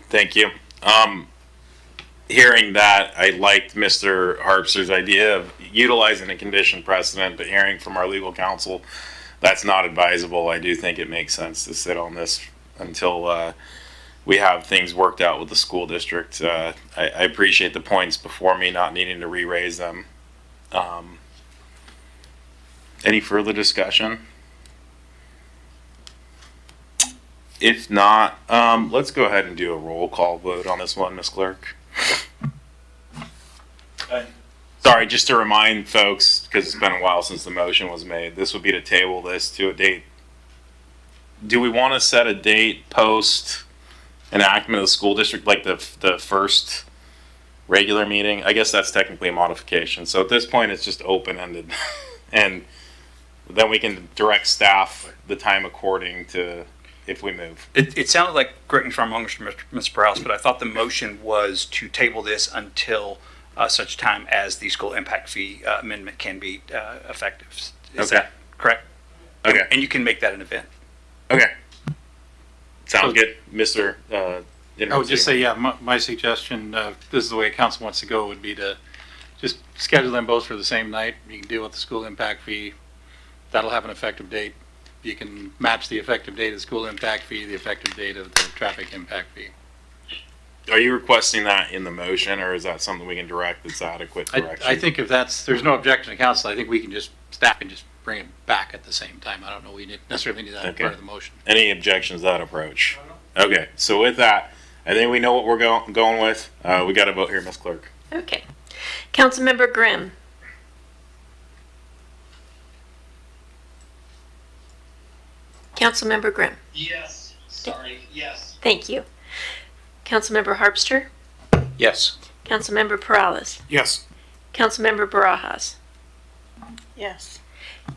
Thank you. Hearing that, I liked Mr. Harpster's idea of utilizing a condition precedent, but hearing from our legal counsel that's not advisable. I do think it makes sense to sit on this until we have things worked out with the school district. I appreciate the points before me not needing to re-raise them. Any further discussion? If not, let's go ahead and do a roll call vote on this one, Ms. Clerk. Sorry, just to remind folks, because it's been a while since the motion was made, this would be to table this to a date. Do we want to set a date post enactment of the school district, like the first regular meeting? I guess that's technically a modification. So at this point, it's just open-ended. And then we can direct staff the time according to if we move. It sounded like, correct me if I'm wrong, Mr. Prowse, but I thought the motion was to table this until such time as the school impact fee amendment can be effective. Is that correct? Okay. And you can make that an event. Okay. Sounds good, Mr. I would just say, yeah, my suggestion, this is the way council wants to go, would be to just schedule them both for the same night. You can deal with the school impact fee. That'll have an effective date. You can match the effective date of the school impact fee, the effective date of the traffic impact fee. Are you requesting that in the motion, or is that something we can direct that's adequate direction? I think if there's no objection to council, I think we can staff can just bring it back at the same time. I don't know, we necessarily need that part of the motion. Any objections to that approach? Okay, so with that, I think we know what we're going with. We got to vote here, Ms. Clerk. Okay. Councilmember Grimm. Councilmember Grimm. Yes. Sorry. Yes. Thank you. Councilmember Harpster. Yes. Councilmember Perales. Yes. Councilmember Barajas. Yes.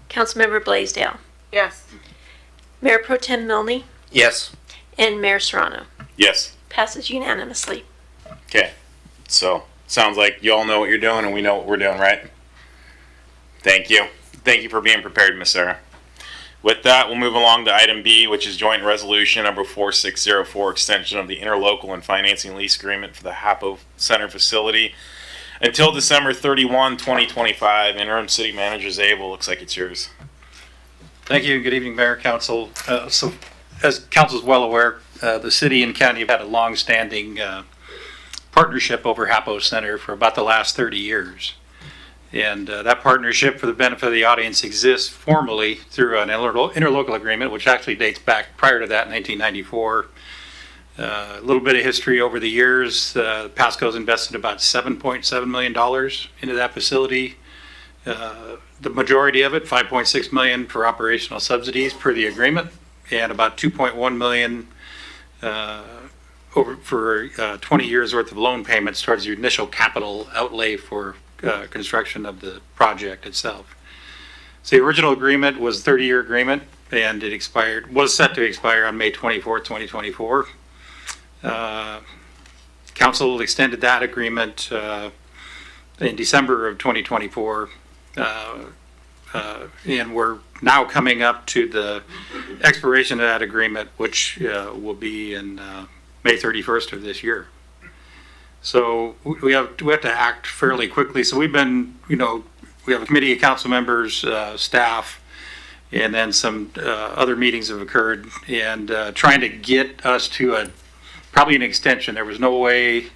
Councilmember Blaisdell. Yes. Mayor Pro Tem Milne Yes. and Mayor Serrano. Yes. Passes unanimously. Okay. So sounds like you all know what you're doing, and we know what we're doing, right? Thank you. Thank you for being prepared, Ms. Sarah. With that, we'll move along to item B, which is joint resolution number 4604, extension of the interlocal and financing lease agreement for the HAPO Center facility until December 31, 2025. Interim City Manager Zabel, looks like it's yours. Thank you. Good evening, Mayor, Council. So as Council is well aware, the city and county have had a long-standing partnership over HAPO Center for about the last 30 years. And that partnership, for the benefit of the audience, exists formally through an interlocal agreement, which actually dates back prior to that, 1994. A little bit of history over the years. Pasco's invested about $7.7 million into that facility. The majority of it, $5.6 million for operational subsidies per the agreement, and about $2.1 million for 20 years worth of loan payments towards the initial capital outlay for construction of the project itself. So the original agreement was a 30-year agreement, and it was set to expire on May 24, 2024. Council extended that agreement in December of 2024, and we're now coming up to the expiration of that agreement, which will be in May 31st of this year. So we have to act fairly quickly. So we've been, we have a committee of council members, staff, and then some other meetings have occurred, and trying to get us to probably an extension. There was no way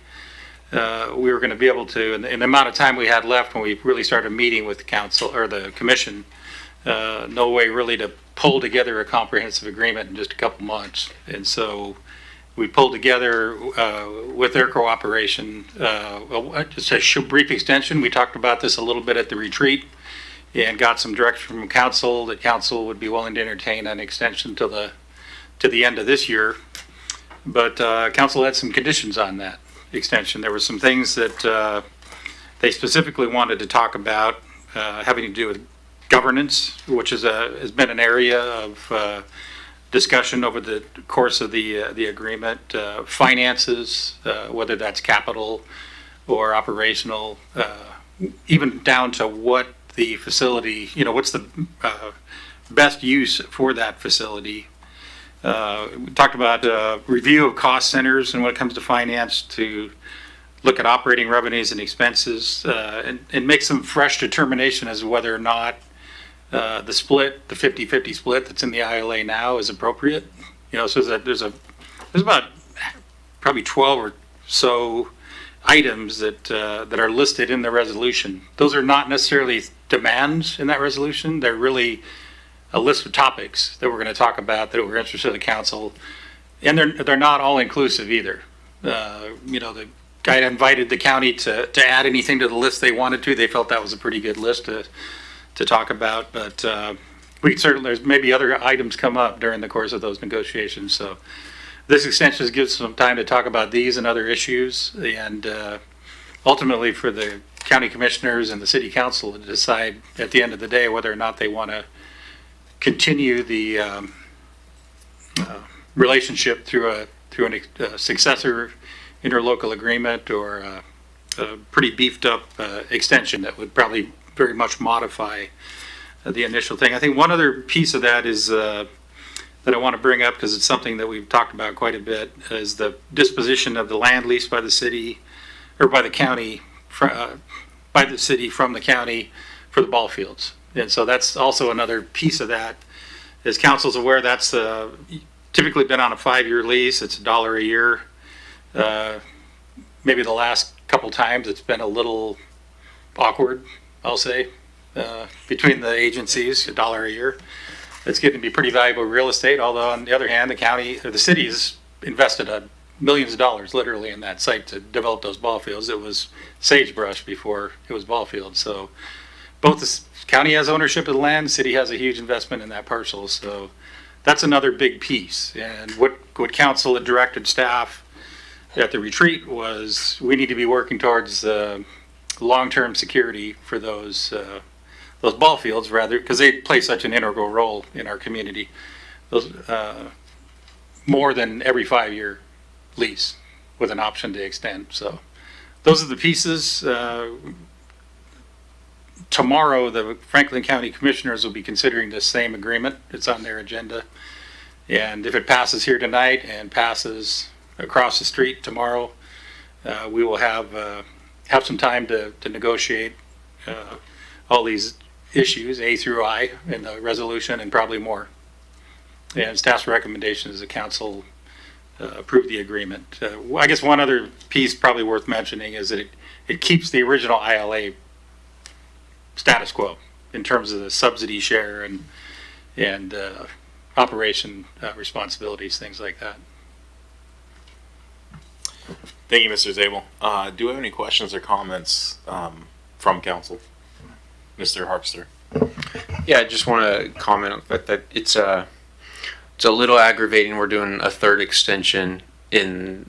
we were going to be able to, in the amount of time we had left when we really started meeting with the council or the commission, no way really to pull together a comprehensive agreement in just a couple months. And so we pulled together with their cooperation, just a brief extension. We talked about this a little bit at the retreat and got some direction from council that council would be willing to entertain an extension to the end of this year. But council had some conditions on that extension. There were some things that they specifically wanted to talk about having to do with governance, which has been an area of discussion over the course of the agreement, finances, whether that's capital or operational, even down to what the facility, what's the best use for that facility. We talked about review of cost centers and when it comes to finance to look at operating revenues and expenses and make some fresh determination as to whether or not the split, the 50-50 split that's in the ILA now is appropriate. You know, so that there's about probably 12 or so items that are listed in the resolution. Those are not necessarily demands in that resolution. They're really a list of topics that we're going to talk about that we're interested in the council, and they're not all inclusive either. You know, the guy invited the county to add anything to the list they wanted to. They felt that was a pretty good list to talk about, but we certainly, there's maybe other items come up during the course of those negotiations. So this extension gives some time to talk about these and other issues, and ultimately for the county commissioners and the city council to decide at the end of the day whether or not they want to continue the relationship through a successor interlocal agreement or a pretty beefed up extension that would probably very much modify the initial thing. I think one other piece of that is that I want to bring up, because it's something that we've talked about quite a bit, is the disposition of the land leased by the city or by the county, by the city from the county for the ball fields. And so that's also another piece of that. As council's aware, that's typically been on a 5-year lease. It's $1 a year. Maybe the last couple times it's been a little awkward, I'll say, between the agencies, $1 a year. It's getting to be pretty valuable real estate, although on the other hand, the county or the city's invested millions of dollars literally in that site to develop those ball fields. It was sagebrush before it was ball fields. So both the county has ownership of the land, the city has a huge investment in that parcel. So that's another big piece. And what council had directed staff at the retreat was we need to be working towards long-term security for those ball fields, rather, because they play such an integral role in our community. Those more than every 5-year lease with an option to extend. So those are the pieces. Tomorrow, the Franklin County Commissioners will be considering the same agreement. It's on their agenda. And if it passes here tonight and passes across the street tomorrow, we will have some time to negotiate all these issues, A through I, in the resolution, and probably more. And staff's recommendation is the council approve the agreement. I guess one other piece probably worth mentioning is that it keeps the original ILA status quo in terms of the subsidy share and operation responsibilities, things like that. Thank you, Mr. Zabel. Do we have any questions or comments from council? Mr. Harpster. Yeah, I just want to comment on the fact that it's a little aggravating. We're doing a third extension in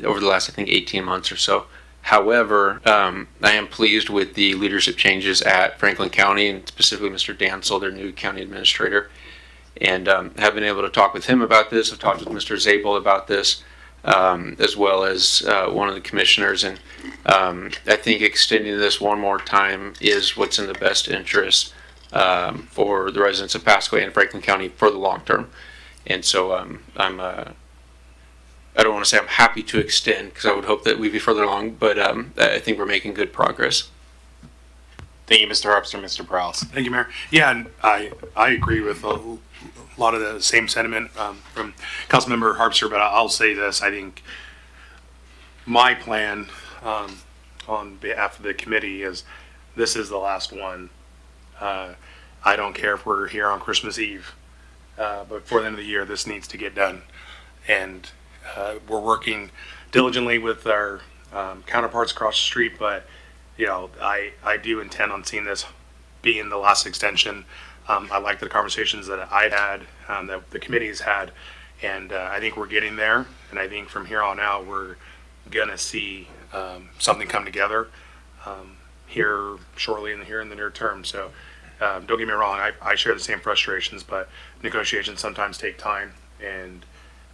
over the last, I think, 18 months or so. However, I am pleased with the leadership changes at Franklin County, and specifically Mr. Dansel, their new county administrator, and have been able to talk with him about this. I've talked with Mr. Zabel about this, as well as one of the commissioners, and I think extending this one more time is what's in the best interest for the residents of Pasco and Franklin County for the long term. And so I don't want to say I'm happy to extend, because I would hope that we'd be further along, but I think we're making good progress. Thank you, Mr. Harpster. Mr. Prowse. Thank you, Mayor. Yeah, and I agree with a lot of the same sentiment from Councilmember Harpster, but I'll say this. I think my plan on behalf of the committee is this is the last one. I don't care if we're here on Christmas Eve, but before the end of the year, this needs to get done. And we're working diligently with our counterparts across the street, but I do intend on seeing this being the last extension. I like the conversations that I had, that the committee's had, and I think we're getting there. And I think from here on out, we're gonna see something come together here shortly in the near term. So don't get me wrong, I share the same frustrations, but negotiations sometimes take time, and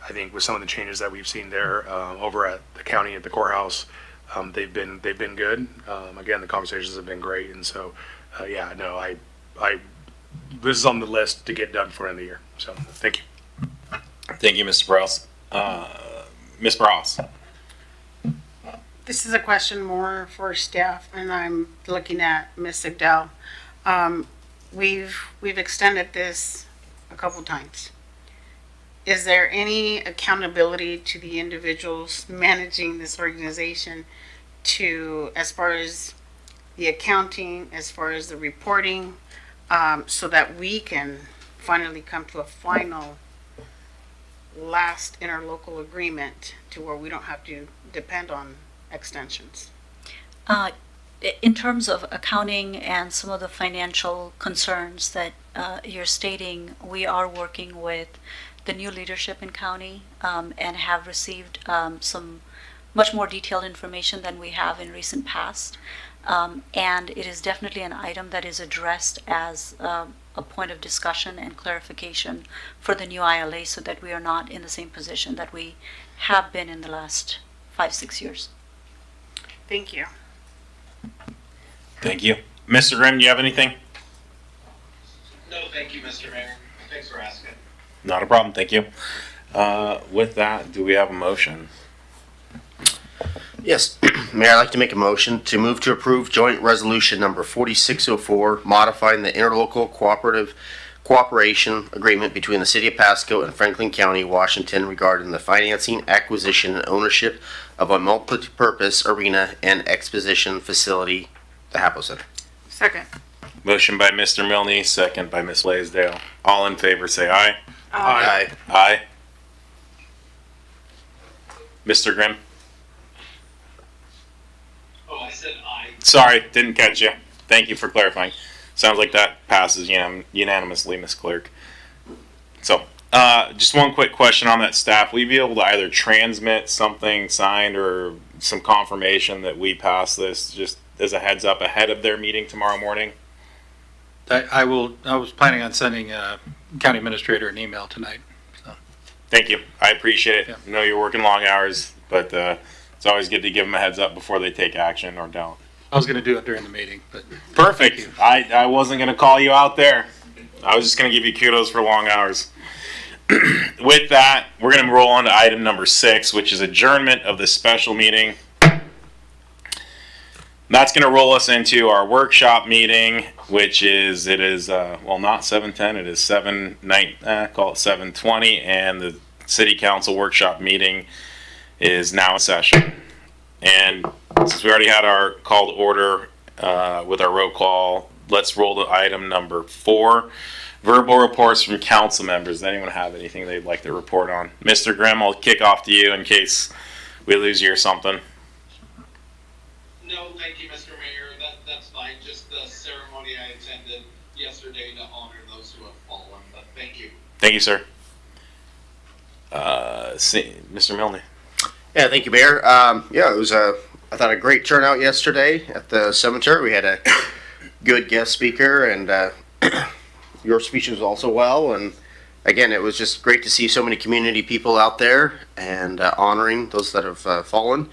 I think with some of the changes that we've seen there over at the county at the courthouse, they've been good. Again, the conversations have been great, and so I this is on the list to get done for the end of the year. So thank you. Thank you, Mr. Browse. Ms. Browse. This is a question more for staff, and I'm looking at Ms. Sigdell. We've extended this a couple times. Is there any accountability to the individuals managing this organization to, as far as the accounting, as far as the reporting, so that we can finally come to a final last interlocal agreement to where we don't have to depend on extensions? In terms of accounting and some of the financial concerns that you're stating, we are working with the new leadership in county and have received some much more detailed information than we have in recent past. And it is definitely an item that is addressed as a point of discussion and clarification for the new ILA, so that we are not in the same position that we have been in the last 5-6 years. Thank you. Thank you. Mr. Grimm, do you have anything? No, thank you, Mr. Mayor. Thanks for asking. Not a problem. Thank you. With that, do we have a motion? Yes, Mayor, I'd like to make a motion to move to approve joint resolution number 4604, modifying the interlocal cooperation agreement between the City of Pasco and Franklin County, Washington regarding the financing, acquisition, and ownership of a multi-purpose arena and exposition facility, the Hapo Center. Second. Motion by Mr. Milne, second by Ms. Blaisdell. All in favor, say aye. Aye. Aye. Mr. Grimm? Oh, I said aye. Sorry, didn't catch you. Thank you for clarifying. Sounds like that passes unanimously, Ms. Clerk. So, just one quick question on that staff. Will you be able to either transmit something signed or some confirmation that we pass this, just as a heads up ahead of their meeting tomorrow morning? I was planning on sending county administrator an email tonight. Thank you. I appreciate it. Yeah. I know you're working long hours, but it's always good to give them a heads up before they take action or don't. I was going to do it during the meeting, but Perfect. I wasn't going to call you out there. I was just going to give you kudos for long hours. With that, we're going to roll on to item number 6, which is adjournment of the special meeting. That's going to roll us into our workshop meeting, which is, well, not 7:10, it is call it 7:20, and the city council workshop meeting is now in session. And since we already had our call to order with our roll call, let's roll to item number 4, verbal reports from council members. Does anyone have anything they'd like to report on? Mr. Grimm, I'll kick off to you in case we lose you or something. No, thank you, Mr. Mayor. That's fine. Just the ceremony I attended yesterday to honor those who have fallen. But thank you. Thank you, sir. Mr. Milne. Yeah, thank you, Mayor. It was I thought a great turnout yesterday at the cemetery. We had a good guest speaker, and your speech was also well. And again, it was just great to see so many community people out there and honoring those that have fallen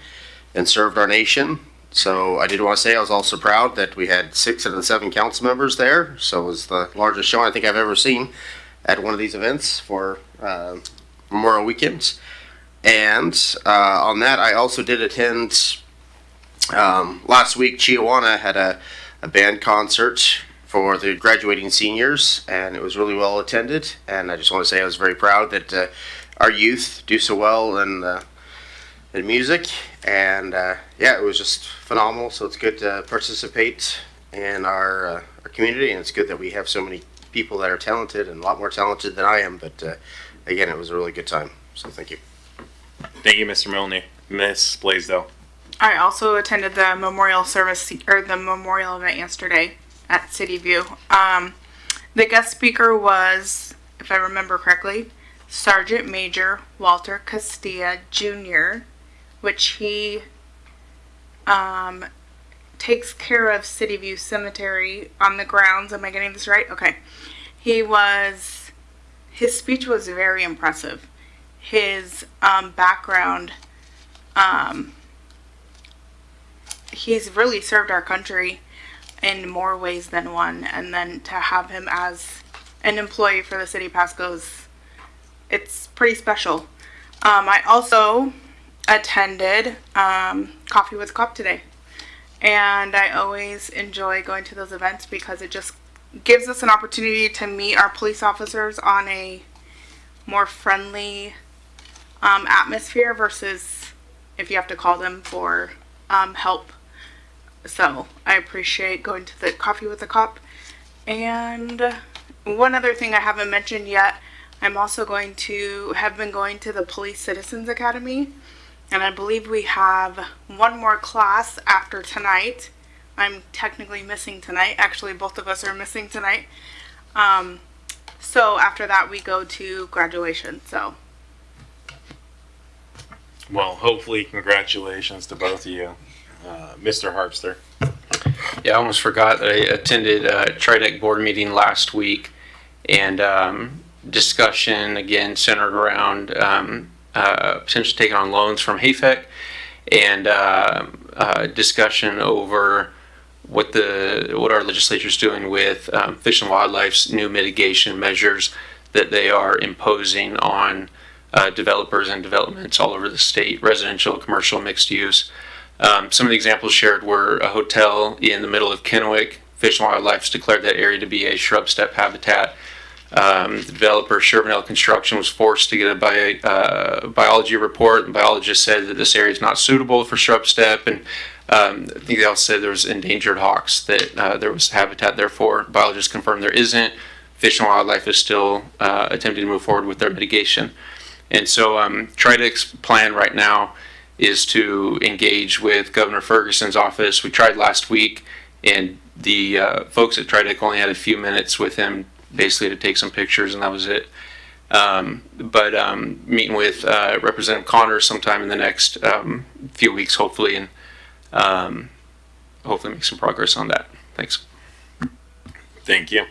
and served our nation. So I did want to say I was also proud that we had 6 of the 7 council members there. So it was the largest showing I think I've ever seen at one of these events for Memorial Weekends. And on that, I also did attend last week. Chiawana had a band concert for the graduating seniors, and it was really well attended. And I just want to say I was very proud that our youth do so well in music. And it was just phenomenal. So it's good to participate in our community, and it's good that we have so many people that are talented and a lot more talented than I am. But again, it was a really good time. So thank you. Thank you, Mr. Milne. Miss Blaisdell. I also attended the memorial service or the memorial event yesterday at City View. The guest speaker was, if I remember correctly, Sergeant Major Walter Castilla Jr., which he takes care of City View Cemetery on the grounds. Am I getting this right? Okay. His speech was very impressive. His background, he's really served our country in more ways than one, and then to have him as an employee for the city of Pasco it's pretty special. I also attended Coffee with a Cop today. And I always enjoy going to those events because it just gives us an opportunity to meet our police officers on a more friendly atmosphere versus if you have to call them for help. So I appreciate going to the Coffee with a Cop. And one other thing I haven't mentioned yet, I'm also have been going to the Police Citizens Academy. And I believe we have one more class after tonight. I'm technically missing tonight. Actually, both of us are missing tonight. So after that, we go to graduation. So. Well, hopefully, congratulations to both of you. Mr. Harpster. Yeah, I almost forgot that I attended a TriDeck board meeting last week, and discussion again centered around potentially taking on loans from HAFEC, and discussion over what our legislature is doing with Fish and Wildlife's new mitigation measures that they are imposing on developers and developments all over the state, residential, commercial, mixed use. Some of the examples shared were a hotel in the middle of Kennewick. Fish and Wildlife's declared that area to be a shrub steppe habitat. The developer, Shervinell Construction, was forced to get a biology report. The biologist said that this area is not suitable for shrub steppe, and I think they also said there was endangered hawks, that there was habitat there for. Biologists confirmed there isn't. Fish and Wildlife is still attempting to move forward with their mitigation. And so TriDeck's plan right now is to engage with Governor Ferguson's office. We tried last week, and the folks at TriDeck only had a few minutes with him basically to take some pictures, and that was it. But meeting with Representative Connors sometime in the next few weeks, hopefully, and hopefully make some progress on that. Thanks. Thank you.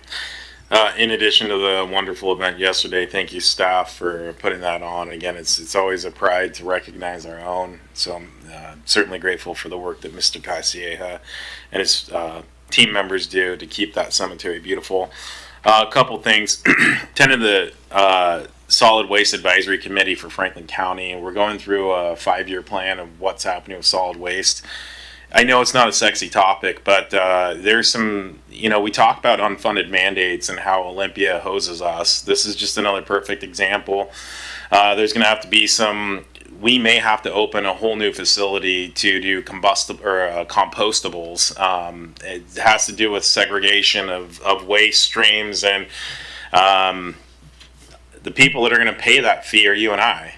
In addition to the wonderful event yesterday, thank you, staff, for putting that on. Again, it's always a pride to recognize our own. So I'm certainly grateful for the work that Mr. Casieja and his team members do to keep that cemetery beautiful. A couple things. Attended the Solid Waste Advisory Committee for Franklin County. We're going through a 5-year plan of what's happening with solid waste. I know it's not a sexy topic, but there's some, we talk about unfunded mandates and how Olympia hoses us. This is just another perfect example. There's going to have to be we may have to open a whole new facility to do compostables. It has to do with segregation of waste streams, and the people that are going to pay that fee are you and I.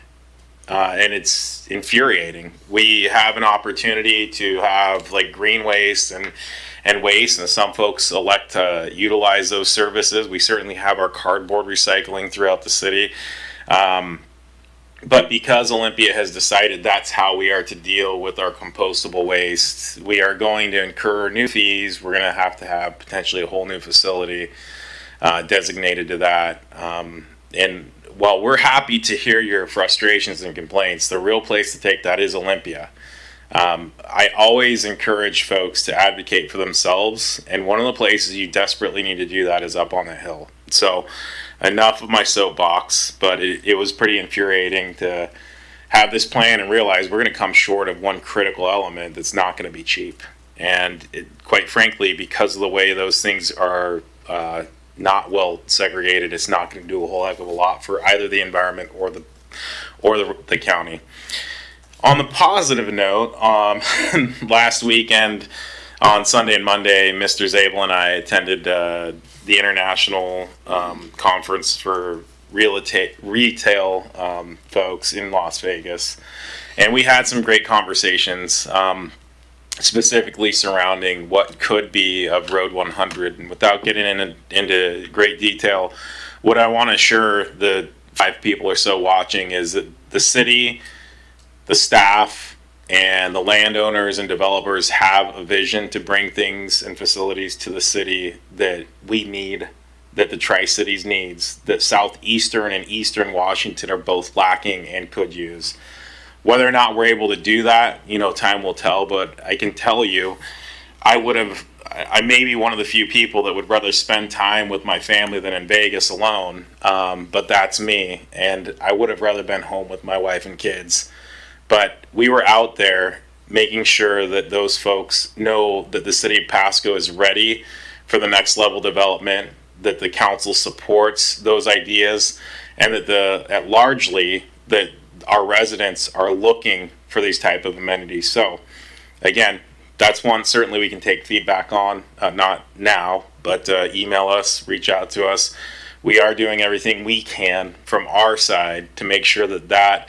And it's infuriating. We have an opportunity to have like green waste and waste, and some folks elect to utilize those services. We certainly have our cardboard recycling throughout the city. But because Olympia has decided that's how we are to deal with our compostable waste, we are going to incur new fees. We're going to have potentially a whole new facility designated to that. And while we're happy to hear your frustrations and complaints, the real place to take that is Olympia. I always encourage folks to advocate for themselves, and one of the places you desperately need to do that is up on the Hill. So enough of my soapbox, but it was pretty infuriating to have this plan and realize we're going to come short of one critical element that's not going to be cheap. And quite frankly, because of the way those things are not well segregated, it's not going to do a whole heck of a lot for either the environment or the county. On the positive note, last weekend on Sunday and Monday, Mr. Zabel and I attended the International Conference for Retail folks in Las Vegas, and we had some great conversations. Specifically surrounding what could be of Road 100. And without getting into great detail, what I want to assure the 5 people or so watching is that the city, the staff, and the landowners and developers have a vision to bring things and facilities to the city that we need, that the Tri-Cities needs, that southeastern and eastern Washington are both lacking and could use. Whether or not we're able to do that, time will tell, but I can tell you, I would have I may be one of the few people that would rather spend time with my family than in Vegas alone, but that's me, and I would have rather been home with my wife and kids. But we were out there making sure that those folks know that the city of Pasco is ready for the next level development, that the council supports those ideas, and that largely that our residents are looking for these type of amenities. So again, that's one certainly we can take feedback on, not now, but email us, reach out to us. We are doing everything we can from our side to make sure that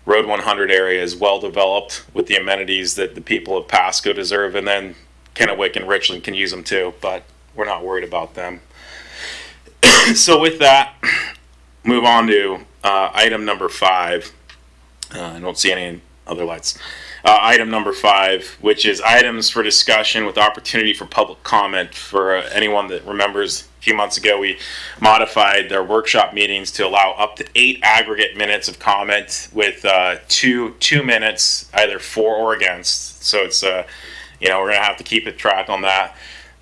Road 100 area is well developed with the amenities that the people of Pasco deserve, and then Kennewick and Richland can use them too, but we're not worried about them. So with that, move on to item number 5. I don't see any other lights. Item number 5, which is items for discussion with opportunity for public comment. For anyone that remembers, a few months ago we modified their workshop meetings to allow up to 8 aggregate minutes of comment with 2 minutes either for or against. So it's we're gonna have to keep a track on that.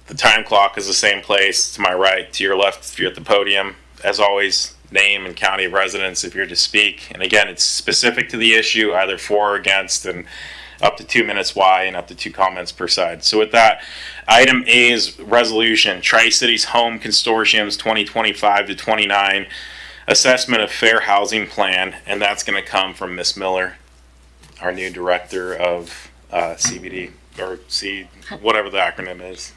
The time clock is the same place, to my right, to your left if you're at the podium. As always, name and county of residence if you're to speak. And again, it's specific to the issue, either for or against, and up to 2 minutes why and up to 2 comments per side. So with that, item A is resolution, Tri-Cities Home Consortium's 2025 to 29 assessment of fair housing plan, and that's going to come from Ms. Miller, our new director of CBD, or C, whatever the acronym is.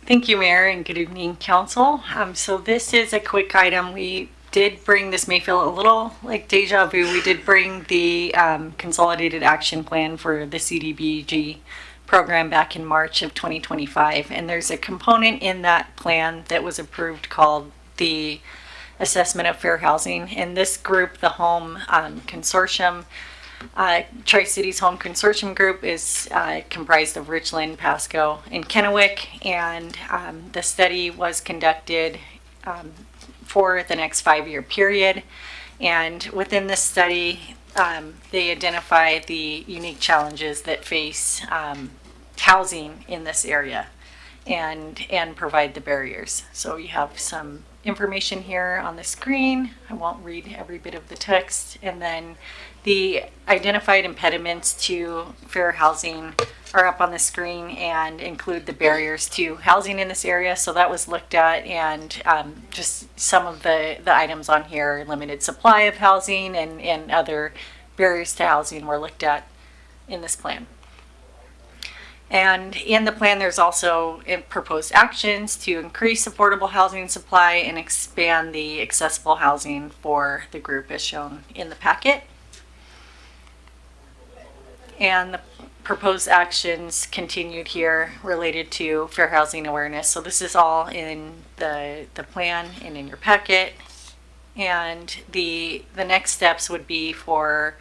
Thank you, Mayor, and good evening, Council. So this is a quick item. We did bring, this may feel a little like deja vu, we did bring the Consolidated Action Plan for the CDBG program back in March of 2025. And there's a component in that plan that was approved called the Assessment of Fair Housing. And this group, the Home Consortium, Tri-Cities Home Consortium Group, is comprised of Richland, Pasco, and Kennewick, and the study was conducted for the next 5-year period. And within this study, they identify the unique challenges that face housing in this area and provide the barriers. So you have some information here on the screen. I won't read every bit of the text. And then the identified impediments to fair housing are up on the screen and include the barriers to housing in this area. So that was looked at, and just some of the items on here, limited supply of housing and other barriers to housing were looked at in this plan. And in the plan, there's also proposed actions to increase affordable housing supply and expand the accessible housing for the group as shown in the packet. And the proposed actions continued here related to fair housing awareness. So this is all in the plan and in your packet. And the next steps would be for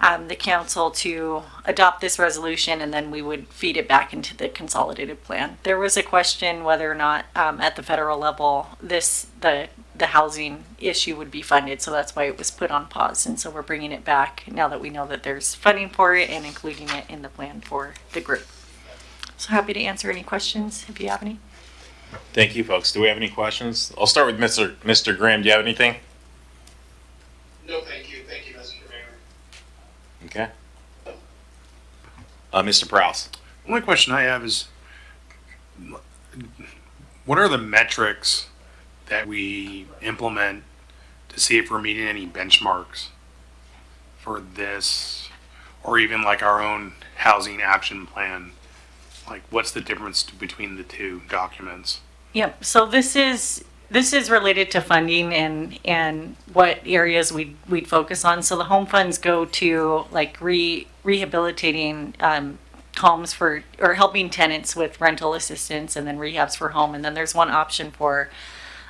the council to adopt this resolution, and then we would feed it back into the consolidated plan. There was a question whether or not at the federal level the housing issue would be funded, so that's why it was put on pause. And so we're bringing it back now that we know that there's funding for it and including it in the plan for the group. So happy to answer any questions if you have any. Thank you, folks. Do we have any questions? I'll start with Mr. Graham. Do you have anything? No, thank you. Thank you, Mr. Mayor. Okay. Mr. Prowse. Only question I have is, what are the metrics that we implement to see if we're meeting any benchmarks for this, or even like our own housing action plan? Like, what's the difference between the two documents? Yep. So this is related to funding and what areas we'd focus on. So the home funds go to like rehabilitating homes for, or helping tenants with rental assistance, and then rehabs for home. And then there's one option for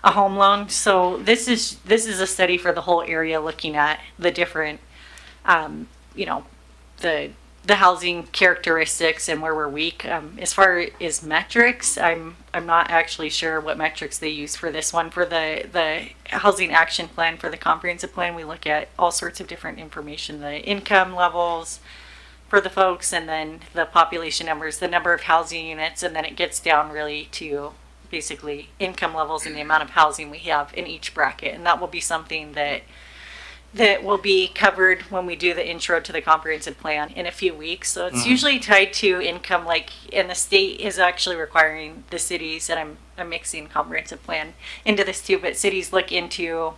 a home loan. So this is a study for the whole area, looking at the different, the housing characteristics and where we're weak. As far as metrics, I'm not actually sure what metrics they use for this one. For the housing action plan, for the comprehensive plan, we look at all sorts of different information, the income levels, for the folks, and then the population numbers, the number of housing units, and then it gets down really to basically income levels and the amount of housing we have in each bracket. And that will be something that will be covered when we do the intro to the comprehensive plan in a few weeks. So it's usually tied to income, and the state is actually requiring the cities, and I'm mixing comprehensive plan into this too, but cities look into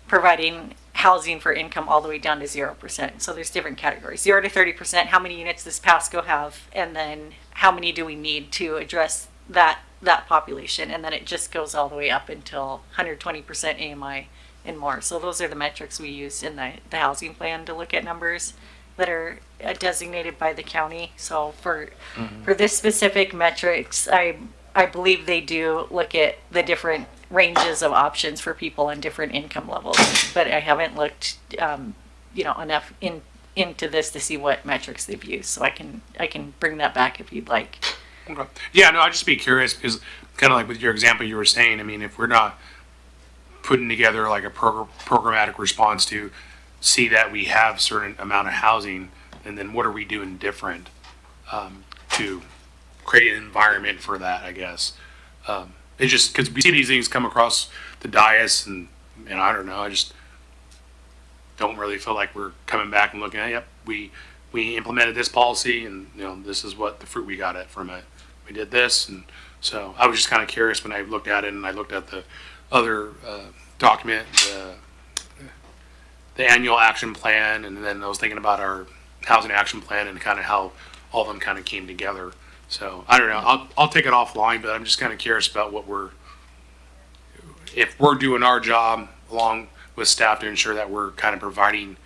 providing housing for income all the way down to 0%. So there's different categories, 0 to 30%. How many units does Pasco have? And then how many do we need to address that population? And then it just goes all the way up until 120% AMI and more. So those are the metrics we use in the housing plan to look at numbers that are designated by the county. So for this specific metrics, I believe they do look at the different ranges of options for people in different income levels, but I haven't looked, enough into this to see what metrics they've used. So I can bring that back if you'd like. Okay. Yeah, no, I'd just be curious because kind of like with your example you were saying, I mean, if we're not putting together like a programmatic response to see that we have certain amount of housing, and then what are we doing different to create an environment for that, I guess. It's just because we see these things come across the dais, and I don't know, I just don't really feel like we're coming back and looking at, yep, we implemented this policy, and this is what the fruit we got from it. We did this, and so I was just kind of curious when I looked at it, and I looked at the other document, the annual action plan, and then I was thinking about our housing action plan and kind of how all of them kind of came together. So I don't know. I'll take it offline, but I'm just kind of curious about if we're doing our job along with staff to ensure that we're kind of providing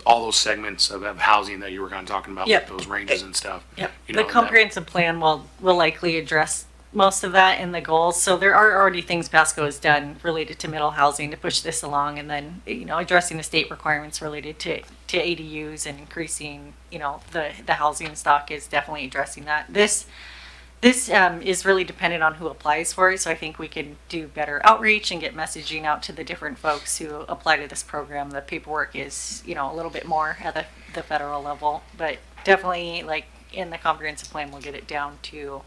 all those segments of housing that you were kind of talking about Yep. with those ranges and stuff. Yep. You The know, comprehensive plan will likely address most of that in the goals. So there are already things Pasco has done related to middle housing to push this along, and then addressing the state requirements related to ADUs and increasing the housing stock is definitely addressing that. This is really dependent on who applies for it. So I think we can do better outreach and get messaging out to the different folks who apply to this program. The paperwork is a little bit more at the federal level, but definitely like in the comprehensive plan we'll get it down to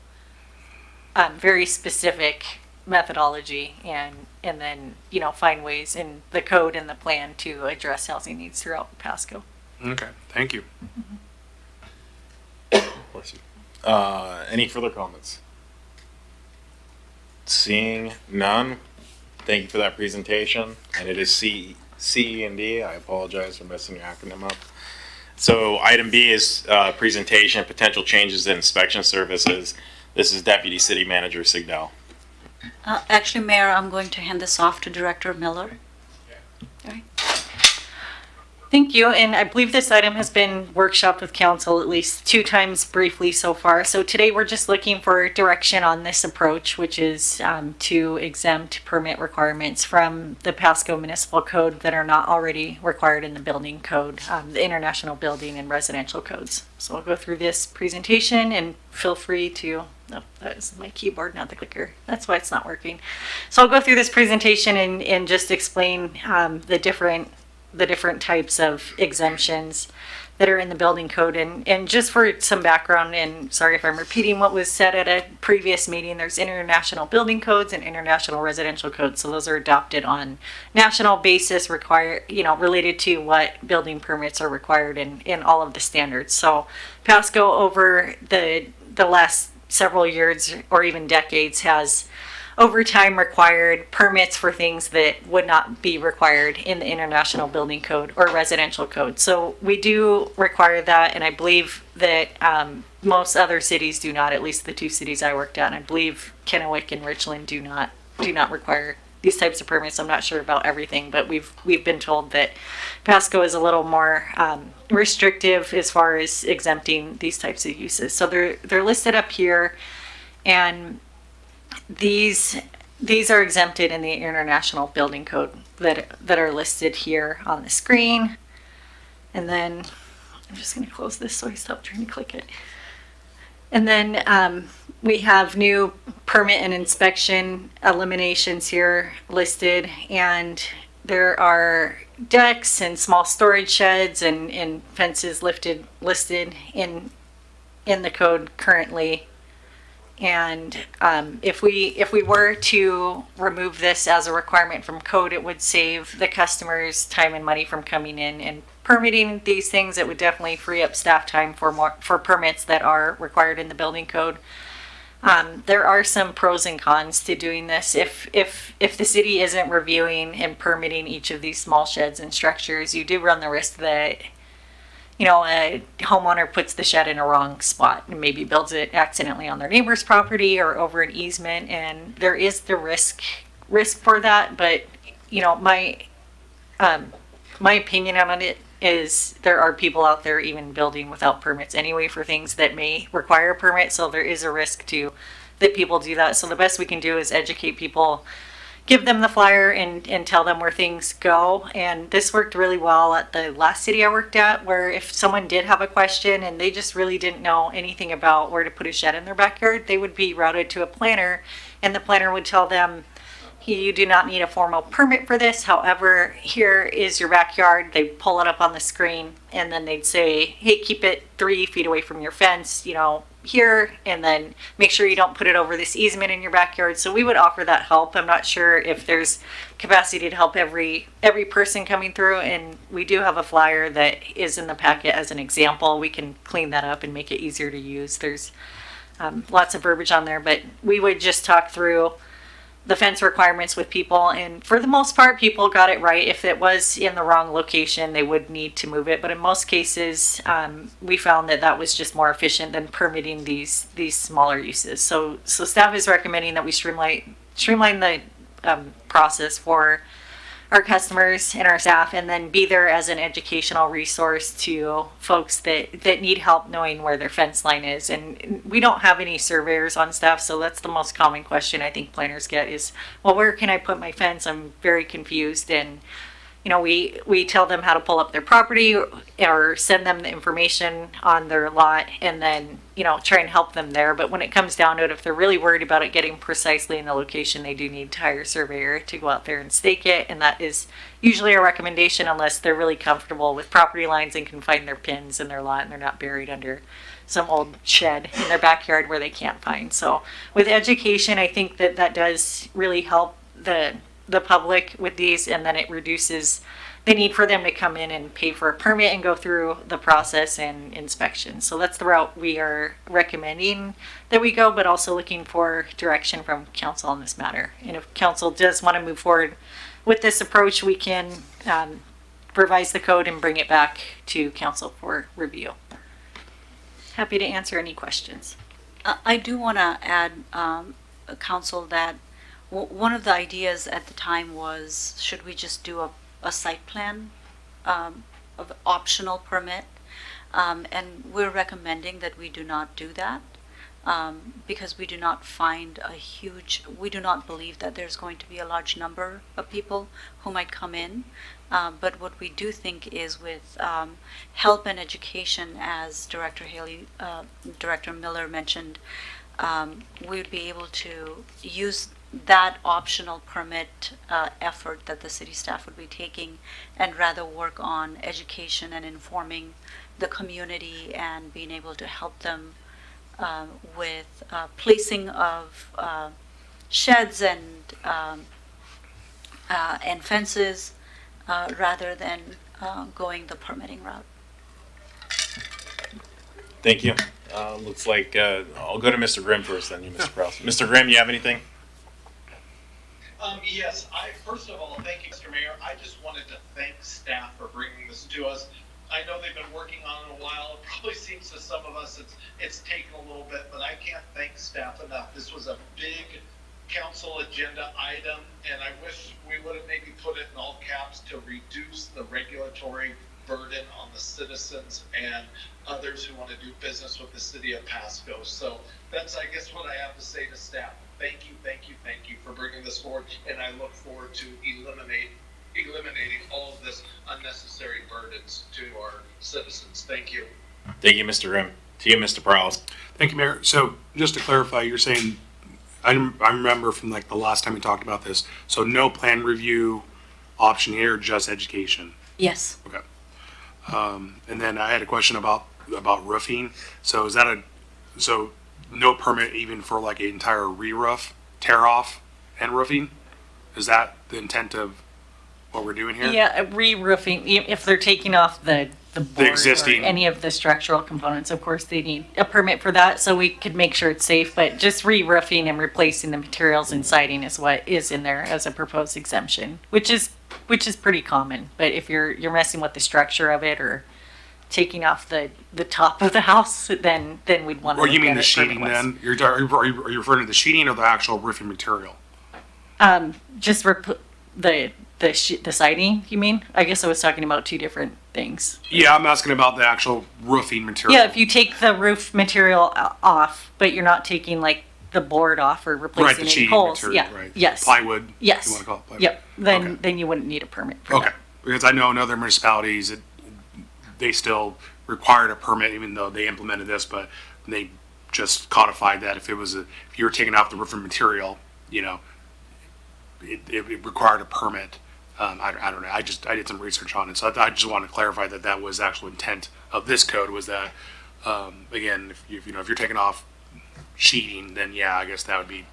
very specific methodology, and then find ways in the code and the plan to address housing needs throughout Pasco. Okay, thank you. Any further comments? Seeing none, thank you for that presentation. And it is CE&D. I apologize for messing your acronym up. So item B is presentation, potential changes in inspection services. This is Deputy City Manager Sigdal. Actually, Mayor, I'm going to hand this off to Director Miller. All right. Thank you, and I believe this item has been workshopped with council at least 2 times briefly so far. So today we're just looking for direction on this approach, which is to exempt permit requirements from the Pasco Municipal Code that are not already required in the building code, the international building and residential codes. So I'll go through this presentation and feel free to, that is my keyboard, not the clicker. That's why it's not working. So I'll go through this presentation and just explain the different types of exemptions that are in the building code. And just for some background, and sorry if I'm repeating what was said at a previous meeting, there's international building codes and international residential codes. So those are adopted on national basis, related to what building permits are required in all of the standards. So Pasco over the last several years or even decades has over time required permits for things that would not be required in the International Building Code or Residential Code. So we do require that, and I believe that most other cities do not, at least the 2 cities I worked at. And I believe Kennewick and Richland do not require these types of permits. I'm not sure about everything, but we've been told that Pasco is a little more restrictive as far as exempting these types of uses. So they're listed up here, and these are exempted in the International Building Code that are listed here on the screen. And then I'm just going to close this so I stop trying to click it. And then we have new permit and inspection eliminations here listed, and there are decks and small storage sheds and fences listed in the code currently. And if we were to remove this as a requirement from code, it would save the customers time and money from coming in and permitting these things. It would definitely free up staff time for permits that are required in the building code. There are some pros and cons to doing this. If the city isn't reviewing and permitting each of these small sheds and structures, you do run the risk that a homeowner puts the shed in a wrong spot and maybe builds it accidentally on their neighbor's property or over an easement, and there is the risk for that. But my opinion on it is there are people out there even building without permits anyway for things that may require a permit, so there is a risk that people do that. So the best we can do is educate people, give them the flyer and tell them where things go. And this worked really well at the last city I worked at, where if someone did have a question and they just really didn't know anything about where to put a shed in their backyard, they would be routed to a planner, and the planner would tell them, you do not need a formal permit for this. However, here is your backyard. They pull it up on the screen, and then they'd say, hey, keep it 3 feet away from your fence, here, and then make sure you don't put it over this easement in your backyard. So we would offer that help. I'm not sure if there's capacity to help every person coming through, and we do have a flyer that is in the packet as an example. We can clean that up and make it easier to use. There's lots of verbiage on there, but we would just talk through the fence requirements with people, and for the most part people got it right. If it was in the wrong location, they would need to move it, but in most cases we found that was just more efficient than permitting these smaller uses. So staff is recommending that we streamline the process for our customers and our staff, and then be there as an educational resource to folks that need help knowing where their fence line is. And we don't have any surveyors on staff, so that's the most common question I think planners get is, well, where can I put my fence? I'm very confused. And we tell them how to pull up their property or send them the information on their lot, and then try and help them there. But when it comes down to it, if they're really worried about it getting precisely in the location, they do need to hire a surveyor to go out there and stake it, and that is usually a recommendation unless they're really comfortable with property lines and can find their pins in their lot and they're not buried under some old shed in their backyard where they can't find. So with education, I think that does really help the public with these, and then it reduces the need for them to come in and pay for a permit and go through the process and inspection. So that's the route we are recommending that we go, but also looking for direction from council on this matter. And if council does want to move forward with this approach, we can revise the code and bring it back to council for review. Happy to answer any questions. I do want to add, council, that one of the ideas at the time was, should we just do a site plan of optional permit? And we're recommending that we do not do that because we do not believe that there's going to be a large number of people who might come in. But what we do think is with help and education, as Director Miller mentioned, we would be able to use that optional permit effort that the city staff would be taking, and rather work on education and informing the community and being able to help them with placing of sheds and fences rather than going the permitting route. Thank you. Looks like I'll go to Mr. Grimm first, then you, Mr. Prowse. Mr. Grimm, you have anything? Yes, first of all, thank you, Mr. Mayor. I just wanted to thank staff for bringing this to us. I know they've been working on it a while. It probably seems to some of us it's taken a little bit, but I can't thank staff enough. This was a big council agenda item, and I wish we would have maybe put it in all caps to reduce the regulatory burden on the citizens and others who want to do business with the city of Pasco. So that's, I guess, what I have to say to staff. Thank you for bringing this forward, and I look forward to eliminating all of this unnecessary burdens to our citizens. Thank you. Thank you, Mr. Grimm. To you, Mr. Prowse. Thank you, Mayor. So just to clarify, you're saying, I remember from like the last time we talked about this, so no plan review option here, just education? Yes. Okay. And then I had a question about roofing. So is that so no permit even for like an entire re-roof, tear off and roofing? Is that the intent of what we're doing here? Yeah, re-roofing, if they're taking off the board existing- or any of the structural components, of course, they need a permit for that, so we could make sure it's safe, but just re-roofing and replacing the materials and siding is what is in there as a proposed exemption, which is pretty common, but if you're messing with the structure of it or taking off the top of the house, then we'd want to Or look you mean at the it sheeting permit-wise. then? Are you referring to the sheeting or the actual roofing material? Just the siding, you mean? I guess I was talking about two different things. Yeah, I'm asking about the actual roofing material. Yeah, if you take the roof material off, but you're not taking like the board off or Right, replacing the any sheeting holes. material, Yeah. right? Yes. Plywood. Yes. You want to call it plywood? Yep. Okay. Then you wouldn't need a permit for Okay, that. because I know in other municipalities, they still required a permit even though they implemented this, but they just codified that if you were taking off the roofing material, it required a permit. I don't know, I did some research on it, so I just want to clarify that was the actual intent of this code was that, again, if you're taking off sheeting, then yeah, I guess that would be,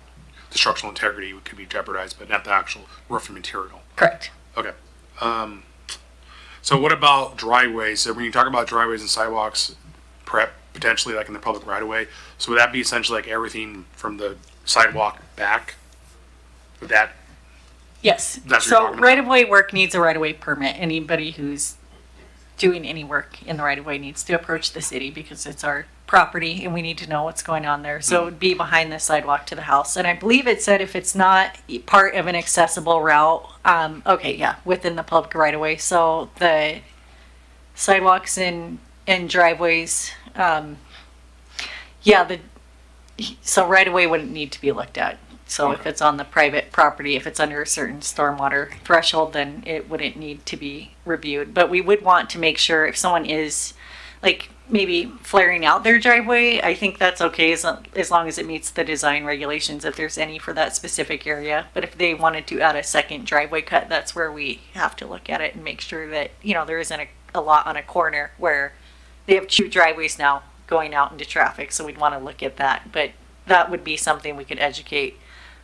the structural integrity could be jeopardized, but not the actual roofing material. Correct. Okay. So what about driveways? So when you talk about driveways and sidewalks, potentially like in the public right of way, so would that be essentially like everything from the sidewalk back? Would that, Yes. That's what you're So talking about. right-of-way work needs a right-of-way permit. Anybody who's doing any work in the right-of-way needs to approach the city because it's our property and we need to know what's going on there. So it would be behind the sidewalk to the house. And I believe it said if it's not part of an accessible route, within the public right-of-way. So the sidewalks and driveways, so right-of-way wouldn't need to be looked at. So if it's on the private property, if it's under a certain stormwater threshold, then it wouldn't need to be reviewed. But we would want to make sure if someone is like maybe flaring out their driveway, I think that's okay as long as it meets the design regulations, if there's any for that specific area. But if they wanted to add a second driveway cut, that's where we have to look at it and make sure that, there isn't a lot on a corner where they have two driveways now going out into traffic. So we'd want to look at that. But that would be something we could educate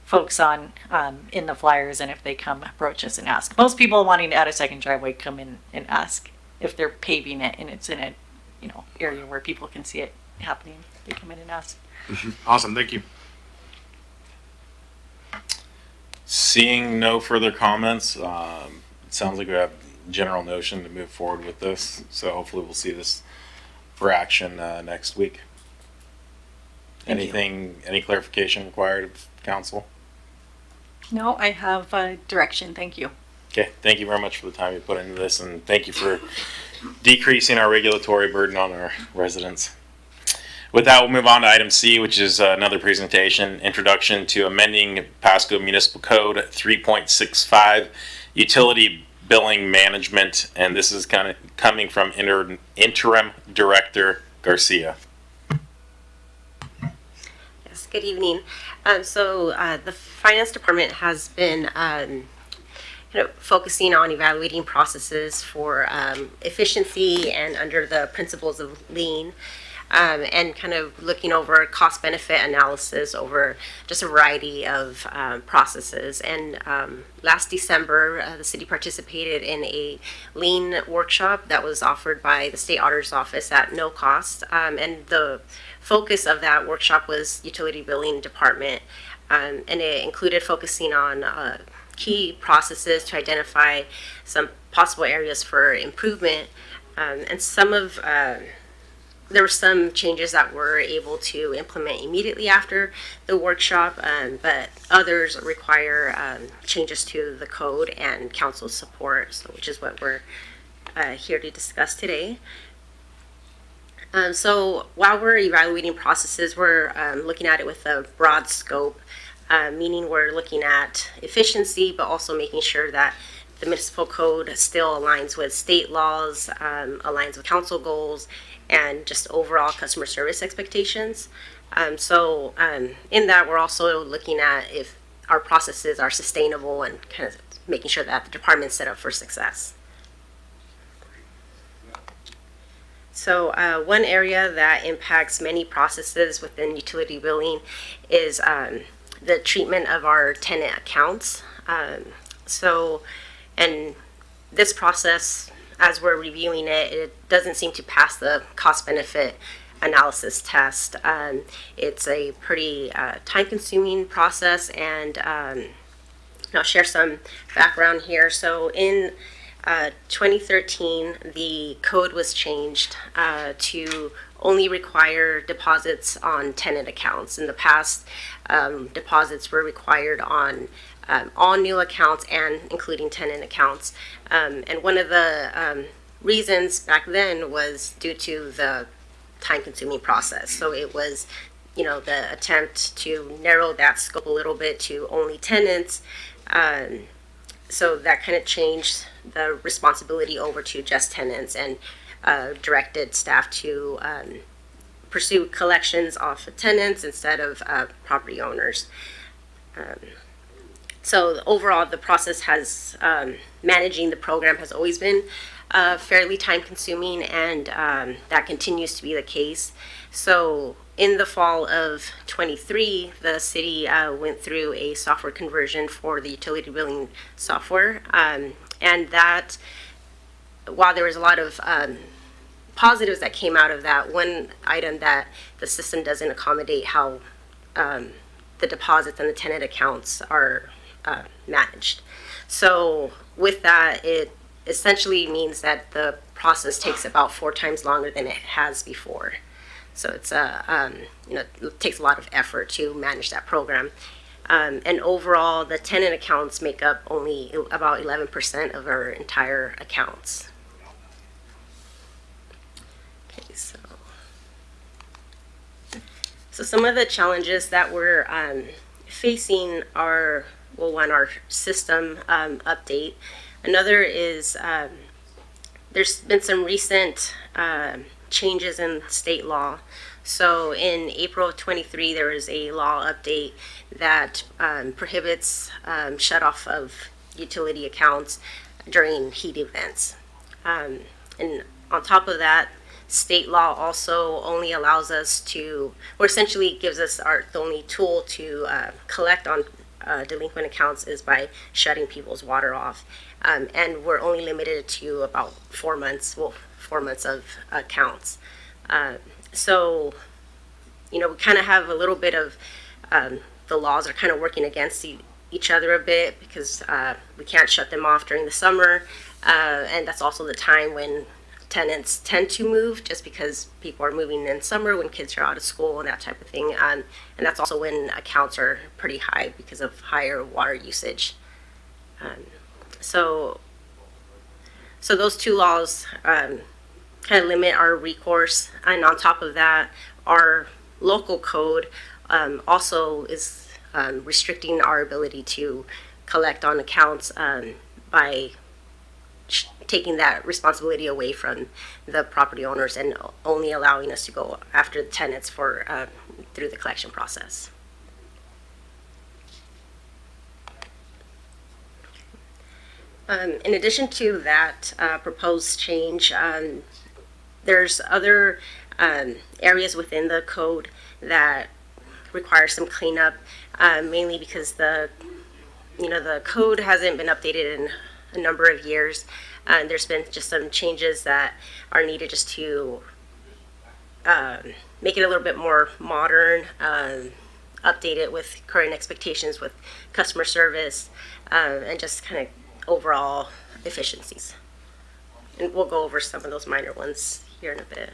folks on in the flyers, and if they come approach us and ask. Most people wanting to add a second driveway come in and ask if they're paving it and it's in a area where people can see it happening. They come in and ask. awesome, thank you. Seeing no further comments, it sounds like we have general notion to move forward with this. So hopefully we'll see this for action next week. Any clarification required of council? No, I have direction. Thank you. Okay, thank you very much for the time you put into this, and thank you for decreasing our regulatory burden on our residents. With that, we'll move on to item C, which is another presentation, introduction to amending Pasco Municipal Code 3.65, utility billing management, and this is kind of coming from interim director Garcia. Yes, good evening. The finance department has been focusing on evaluating processes for efficiency and under the principles of lean, and kind of looking over cost benefit analysis over just a variety of processes. And last December, the city participated in a lean workshop that was offered by the state auditor's office at no cost, and the focus of that workshop was utility billing department, and it included focusing on key processes to identify some possible areas for improvement, and there were some changes that we're able to implement immediately after the workshop, but others require changes to the code and council support, which is what we're here to discuss today. So while we're evaluating processes, we're looking at it with a broad scope, meaning we're looking at efficiency, but also making sure that the municipal code still aligns with state laws, aligns with council goals, and just overall customer service expectations. In that, we're also looking at if our processes are sustainable and kind of making sure that the department's set up for success. So one area that impacts many processes within utility billing is the treatment of our tenant accounts. And this process, as we're reviewing it, it doesn't seem to pass the cost-benefit analysis test. It's a pretty time-consuming process, and I'll share some background here. So in 2013, the code was changed to only require deposits on tenant accounts. In the past, deposits were required on all new accounts and including tenant accounts. And one of the reasons back then was due to the time-consuming process. So it was, the attempt to narrow that scope a little bit to only tenants. So that kind of changed the responsibility over to just tenants and directed staff to pursue collections off of tenants instead of property owners. So overall, the process has, managing the program has always been fairly time consuming, and that continues to be the case. So in the fall of 23, the city went through a software conversion for the utility billing software. And that, while there was a lot of positives that came out of that, one item that the system doesn't accommodate how the deposits and the tenant accounts are managed. So with that, it essentially means that the process takes about 4 times longer than it has before. So it's it takes a lot of effort to manage that program. And overall, the tenant accounts make up only about 11% of our entire accounts. Okay, so some of the challenges that we're facing are, well, one, our system update. Another is there's been some recent changes in state law. So in April of 23, there was a law update that prohibits shut-off of utility accounts during heat events. And on top of that, state law also only allows us to, or essentially gives us the only tool to collect on delinquent accounts is by shutting people's water off. And we're only limited to about 4 months, 4 months of accounts. So, we kind of have a little bit of, the laws are kind of working against each other a bit because we can't shut them off during the summer. And that's also the time when tenants tend to move, just because people are moving in summer when kids are out of school and that type of thing. And that's also when accounts are pretty high because of higher water usage. So those two laws kind of limit our recourse. And on top of that, our local code also is restricting our ability to collect on accounts by taking that responsibility away from the property owners and only allowing us to go after the tenants for through the collection process. In addition to that proposed change, there's other areas within the code that require some cleanup, mainly because the code hasn't been updated in a number of years. There's been just some changes that are needed just to make it a little bit more modern, update it with current expectations with customer service, and just kind of overall efficiencies. And we'll go over some of those minor ones here in a bit.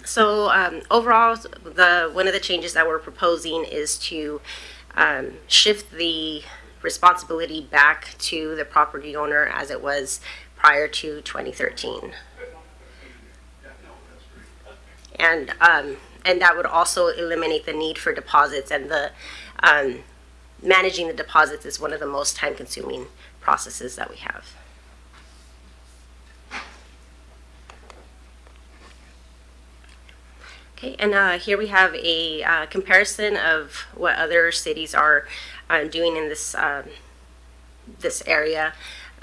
So overall, one of the changes that we're proposing is to shift the responsibility back to the property owner as it was prior to 2013. And that would also eliminate the need for deposits, and the managing the deposits is one of the most time-consuming processes that we have. Okay, and here we have a comparison of what other cities are doing in this area.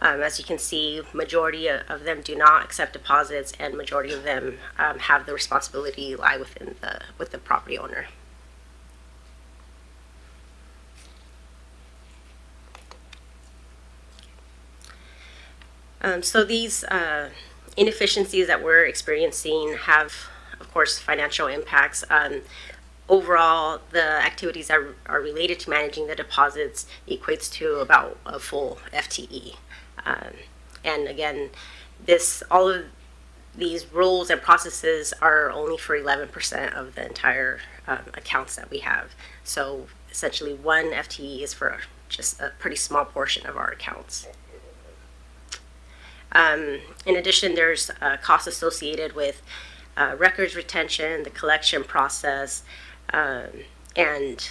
As you can see, majority of them do not accept deposits, and majority of them have the responsibility lie with the property owner. So these inefficiencies that we're experiencing have, of course, financial impacts. Overall, the activities that are related to managing the deposits equates to about a full FTE. And again, all of these rules and processes are only for 11% of the entire accounts that we have. So essentially, one FTE is for just a pretty small portion of our accounts. In addition, there's costs associated with records retention, the collection process, and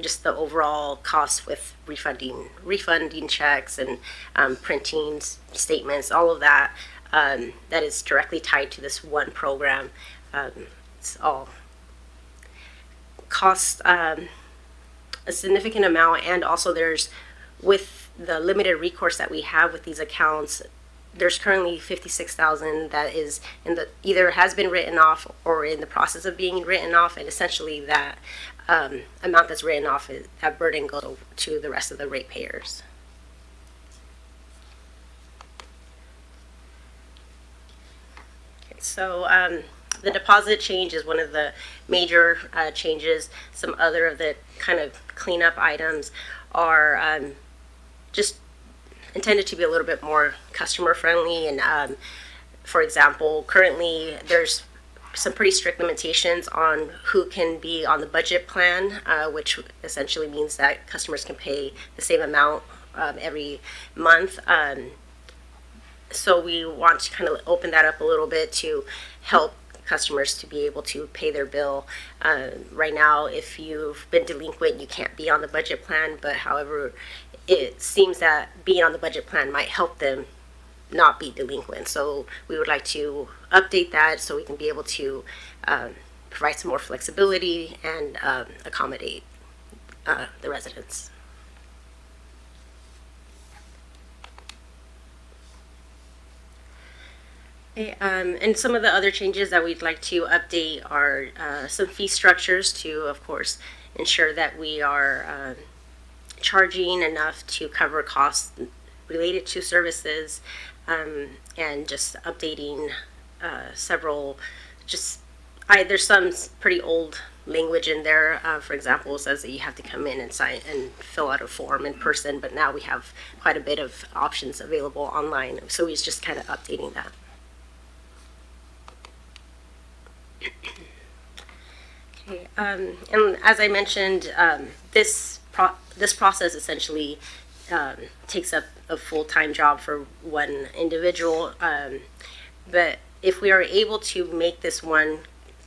just the overall costs with refunding checks and printing statements, all of that that is directly tied to this one program. It's all costs a significant amount, and also with the limited recourse that we have with these accounts, there's currently $56,000 that is either has been written off or in the process of being written off, and essentially that amount that's written off, that burden goes to the rest of the ratepayers. Okay, so the deposit change is one of the major changes. Some other of the kind of cleanup items are just intended to be a little bit more customer friendly. And for example, currently there's some pretty strict limitations on who can be on the budget plan, which essentially means that customers can pay the same amount every month. So we want to kind of open that up a little bit to help customers to be able to pay their bill. Right now, if you've been delinquent, you can't be on the budget plan, but however, it seems that being on the budget plan might help them not be delinquent. So we would like to update that so we can be able to provide some more flexibility and accommodate the residents. Okay, and some of the other changes that we'd like to update are some fee structures to, of course, ensure that we are charging enough to cover costs related to services, and just updating several, there's some pretty old language in there. For example, it says that you have to come in and sign and fill out a form in person, but now we have quite a bit of options available online. So we're just kind of updating that. Okay, and as I mentioned, this process essentially takes up a full-time job for one individual. But if we are able to make this one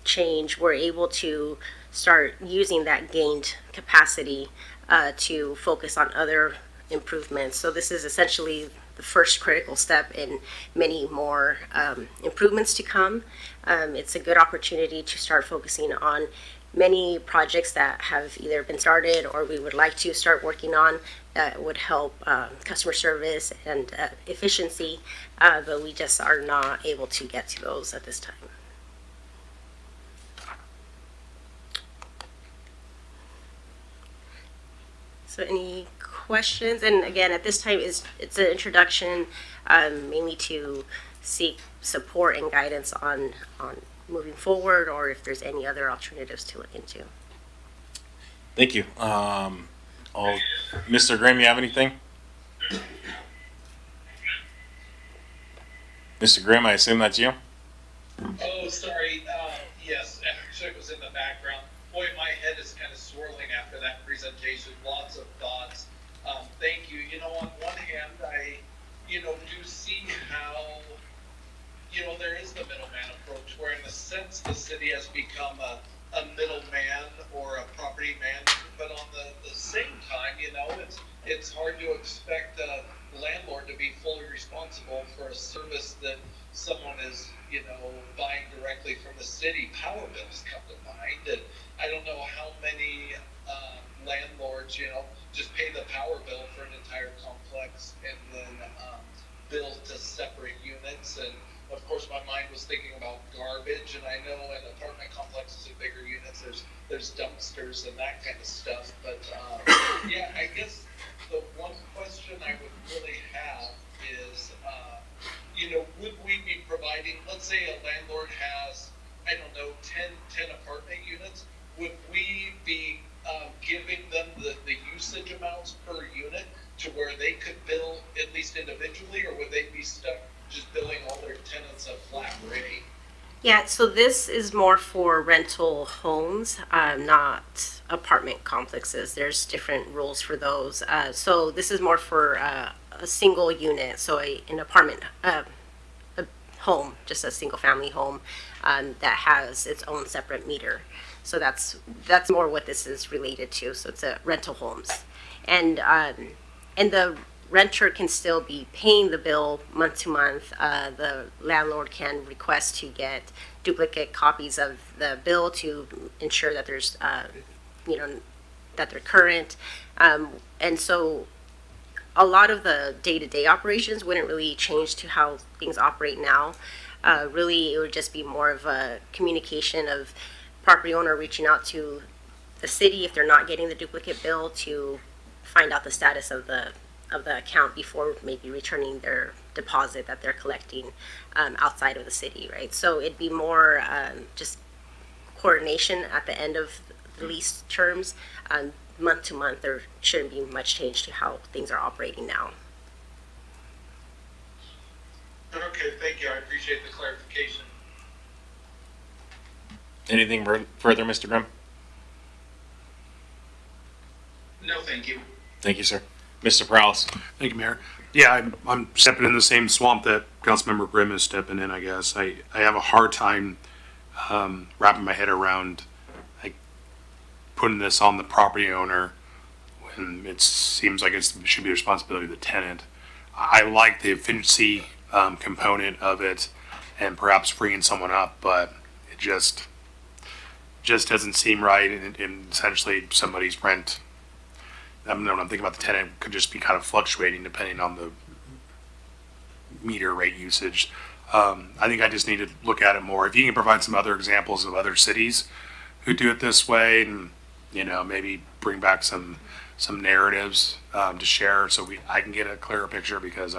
change, we're able to start using that gained capacity to focus on other improvements. So this is essentially the first critical step in many more improvements to come. It's a good opportunity to start focusing on many projects that have either been started or we would like to start working on that would help customer service and efficiency, but we just are not able to get to those at this time. So any questions? And again, at this time, it's an introduction mainly to seek support and guidance on moving forward, or if there's any other alternatives to look into. Thank you. Mr. Graham, you have anything? Mr. Graham, I assume that's you? Oh, sorry. Yes, actually it was in the background. Boy, my head is kind of swirling after that presentation. Lots of thoughts. Thank you. You know, on one hand, I, do see how, there is the middleman approach, where in a sense the city has become a middleman or a property manager, but on the same time, it's hard to expect a landlord to be fully responsible for a service that someone is, buying directly from the city, power bills come to mind. And I don't know how many landlords, just pay the power bill for an entire complex and then bill to separate units. And of course, my mind was thinking about garbage, and I know in apartment complexes and bigger units, there's dumpsters and that kind of stuff. But yeah, I guess the one question I would really have is, would we be providing, let's say a landlord has, 10 apartment units, would we be giving them the usage amounts per unit to where they could bill at least individually, or would they be stuck just billing all their tenants a flat rate? Yeah, so this is more for rental homes, not apartment complexes. There's different rules for those. So this is more for a single unit, so an apartment a home, just a single family home that has its own separate meter. So that's more what this is related to. So it's a rental homes, and the renter can still be paying the bill month to month. The landlord can request to get duplicate copies of the bill to ensure that there's, that they're current. And so a lot of the day-to-day operations wouldn't really change to how things operate now. Really, it would just be more of a communication of property owner reaching out to the city if they're not getting the duplicate bill to find out the status of the account before maybe returning their deposit that they're collecting outside of the city, right? So it'd be more just coordination at the end of the lease terms. Month to month, there shouldn't be much change to how things are operating now. Okay, thank you. I appreciate the clarification. Anything further, Mr. Grimm? No, thank you. Thank you, sir. Mr. Prowse. Thank you, Mayor. Yeah, I'm stepping in the same swamp that Councilmember Grimm is stepping in, I guess. I have a hard time wrapping my head around putting this on the property owner when it seems like it should be the responsibility of the tenant. I like the efficiency component of it and perhaps freeing someone up, but it just doesn't seem right. And essentially somebody's rent, when I'm thinking about the tenant, could just be kind of fluctuating depending on the meter rate usage. I think I just need to look at it more. If you can provide some other examples of other cities who do it this way, and maybe bring back some narratives to share, so I can get a clearer picture, because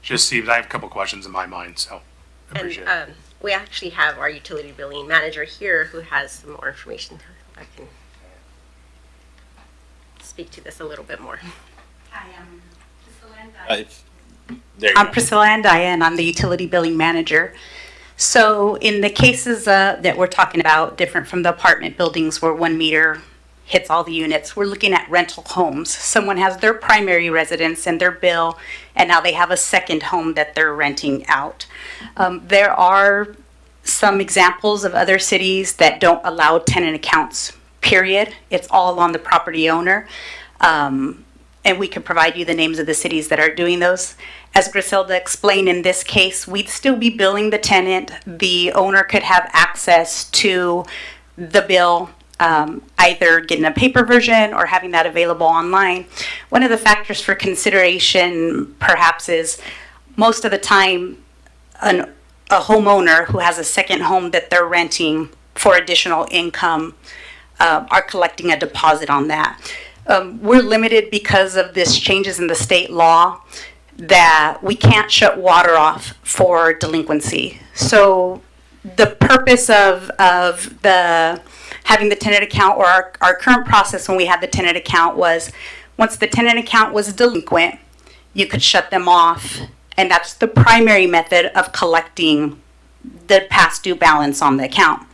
just seems I have a couple questions in my mind, so I appreciate it. We actually have our utility billing manager here who has some more information. I can speak to this a little bit more. Hi, I'm Priscilla and I'm Priscilla and Diane. I'm the utility billing manager. So in the cases that we're talking about, different from the apartment buildings where 1 meter hits all the units, we're looking at rental homes. Someone has their primary residence and their bill, and now they have a second home that they're renting out. There are some examples of other cities that don't allow tenant accounts, period. It's all on the property owner. And we can provide you the names of the cities that are doing those. As Griselda explained, in this case, we'd still be billing the tenant. The owner could have access to the bill, either getting a paper version or having that available online. One of the factors for consideration perhaps is most of the time a homeowner who has a second home that they're renting for additional income are collecting a deposit on that. We're limited because of this changes in the state law that we can't shut water off for delinquency. So the purpose of the having the tenant account, or our current process when we had the tenant account, was once the tenant account was delinquent, you could shut them off, and that's the primary method of collecting the past due balance on the account.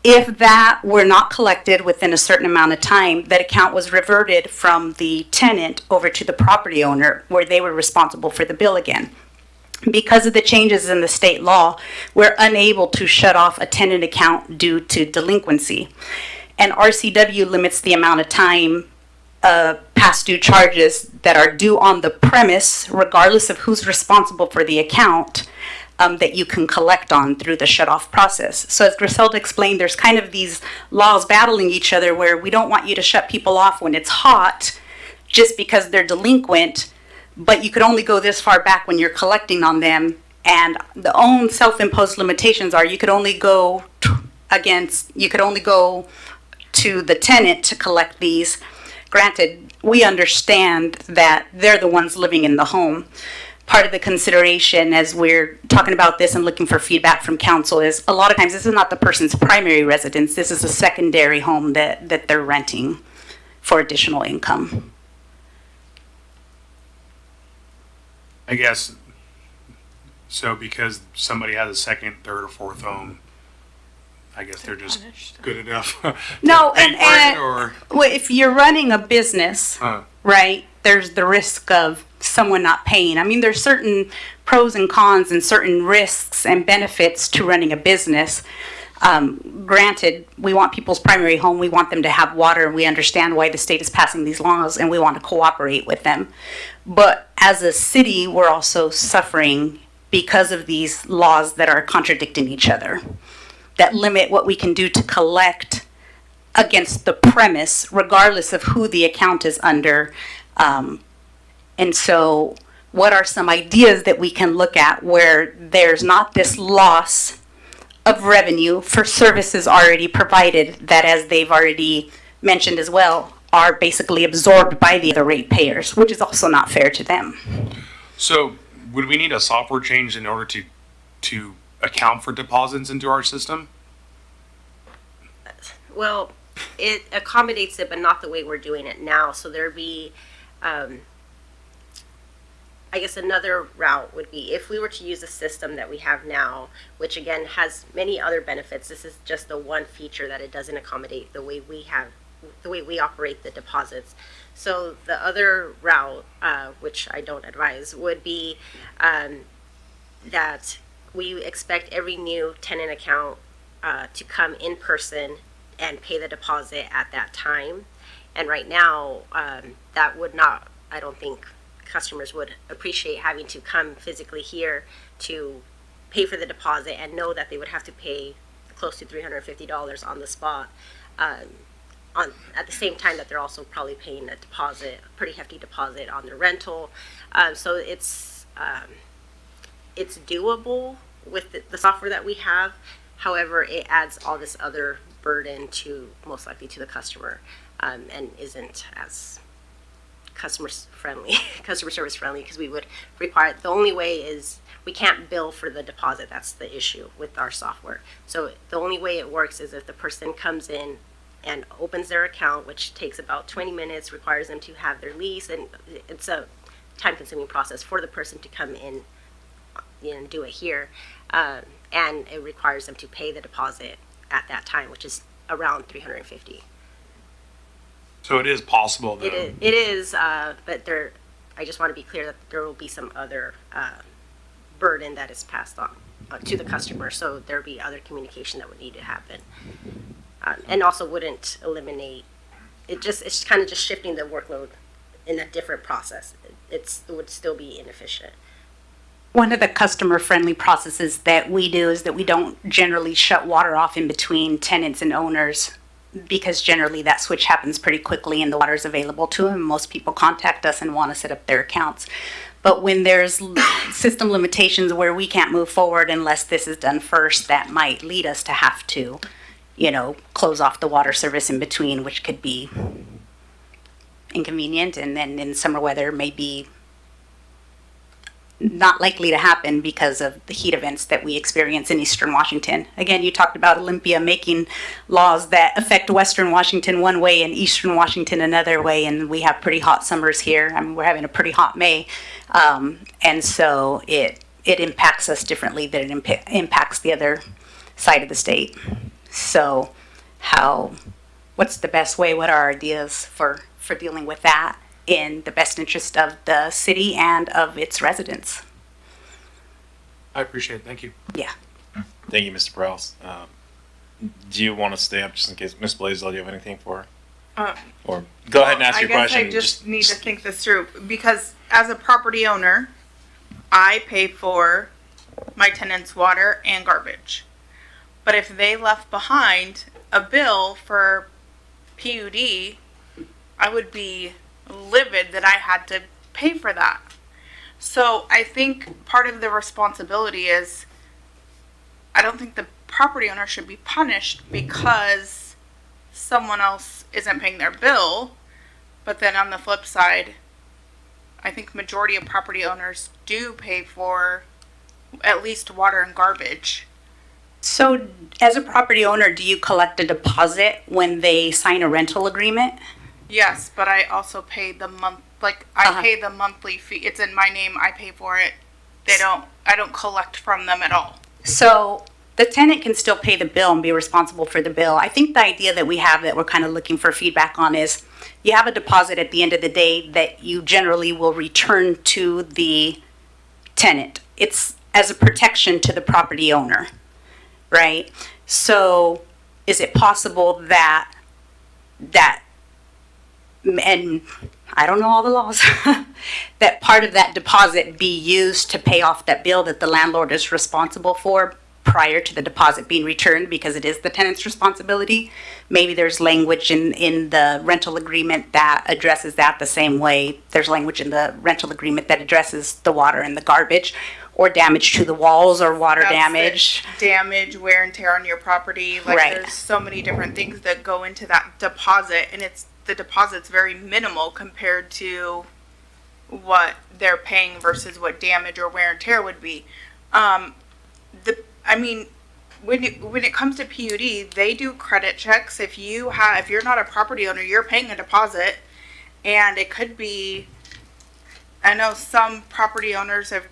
If that were not collected within a certain amount of time, that account was reverted from the tenant over to the property owner, where they were responsible for the bill again. Because of the changes in the state law, we're unable to shut off a tenant account due to delinquency. And RCW limits the amount of time past due charges that are due on the premise, regardless of who's responsible for the account, that you can collect on through the shut-off process. So as Griselda explained, there's kind of these laws battling each other where we don't want you to shut people off when it's hot just because they're delinquent, but you could only go this far back when you're collecting on them. And the own self-imposed limitations are you could only go to the tenant to collect these. Granted, we understand that they're the ones living in the home. Part of the consideration as we're talking about this and looking for feedback from council is a lot of times this is not the person's primary residence. This is a secondary home that they're renting for additional income. I guess, so because somebody has a second, third, or fourth home, I guess they're just good enough. to No, pay and, for it, or well, if you're running a business, right, there's the risk of someone not paying. I mean, there's certain pros and cons and certain risks and benefits to running a business. Granted, we want people's primary home, we want them to have water, and we understand why the state is passing these laws, and we want to cooperate with them. But as a city, we're also suffering because of these laws that are contradicting each other, that limit what we can do to collect against the premise, regardless of who the account is under. And so what are some ideas that we can look at where there's not this loss of revenue for services already provided that, as they've already mentioned as well, are basically absorbed by the other ratepayers, which is also not fair to them. so would we need a software change in order to account for deposits into our system? Well, it accommodates it, but not the way we're doing it now. So there'd be, I guess another route would be if we were to use a system that we have now, which again has many other benefits. This is just the one feature that it doesn't accommodate the way we operate the deposits. So the other route, which I don't advise, would be that we expect every new tenant account to come in person and pay the deposit at that time. And right now, that would not, I don't think customers would appreciate having to come physically here to pay for the deposit and know that they would have to pay close to $350 on the spot. At the same time that they're also probably paying a deposit, a pretty hefty deposit on their rental. So it's doable with the software that we have. However, it adds all this other burden to most likely to the customer, and isn't as customer service friendly, because we would require, the only way is we can't bill for the deposit. That's the issue with our software. So the only way it works is if the person comes in and opens their account, which takes about 20 minutes, requires them to have their lease, and it's a time-consuming process for the person to come in and do it here, and it requires them to pay the deposit at that time, which is around $350. So it is possible, though. It is, but I just want to be clear that there will be some other burden that is passed on to the customer. So there'll be other communication that would need to happen, and also wouldn't eliminate. It's kind of just shifting the workload in a different process. It would still be inefficient. One of the customer-friendly processes that we do is that we don't generally shut water off in between tenants and owners, because generally that switch happens pretty quickly and the water is available to them. Most people contact us and want to set up their accounts. But when there's system limitations where we can't move forward unless this is done first, that might lead us to have to, close off the water service in between, which could be inconvenient, and then in summer weather may be not likely to happen because of the heat events that we experience in Eastern Washington. Again, you talked about Olympia making laws that affect Western Washington one way and Eastern Washington another way, and we have pretty hot summers here. I mean, we're having a pretty hot May, and so it impacts us differently than it impacts the other side of the state. So what's the best way? What are our ideas for dealing with that in the best interest of the city and of its residents? I appreciate it. Thank you. Yeah. Thank you, Mr. Prowse. Do you want to stay up just in case? Ms. Blaisdell, do you have anything for her? Or go ahead and ask I your guess question. I just need to think this through because as a property owner, I pay for my tenants' water and garbage. But if they left behind a bill for PUD, I would be livid that I had to pay for that. So I think part of the responsibility is I don't think the property owner should be punished because someone else isn't paying their bill. But then on the flip side, I think majority of property owners do pay for at least water and garbage. So as a property owner, do you collect a deposit when they sign a rental agreement? Yes, but I also pay the I pay the monthly fee. It's in my name. I pay for it. I don't collect from them at all. So the tenant can still pay the bill and be responsible for the bill. I think the idea that we have that we're kind of looking for feedback on is you have a deposit at the end of the day that you generally will return to the tenant. It's as a protection to the property owner, right? So is it possible that and I don't know all the laws, that part of that deposit be used to pay off that bill that the landlord is responsible for prior to the deposit being returned because it is the tenant's responsibility? Maybe there's language in the rental agreement that addresses that the same way. There's language in the rental agreement that addresses the water and the garbage or damage to the walls or water damage. Damage, wear and tear on your property. Like Right. There's so many different things that go into that deposit, and the deposit's very minimal compared to what they're paying versus what damage or wear and tear would be. When it comes to PUD, they do credit checks. If you're not a property owner, you're paying a deposit, and it could be. I know some property owners are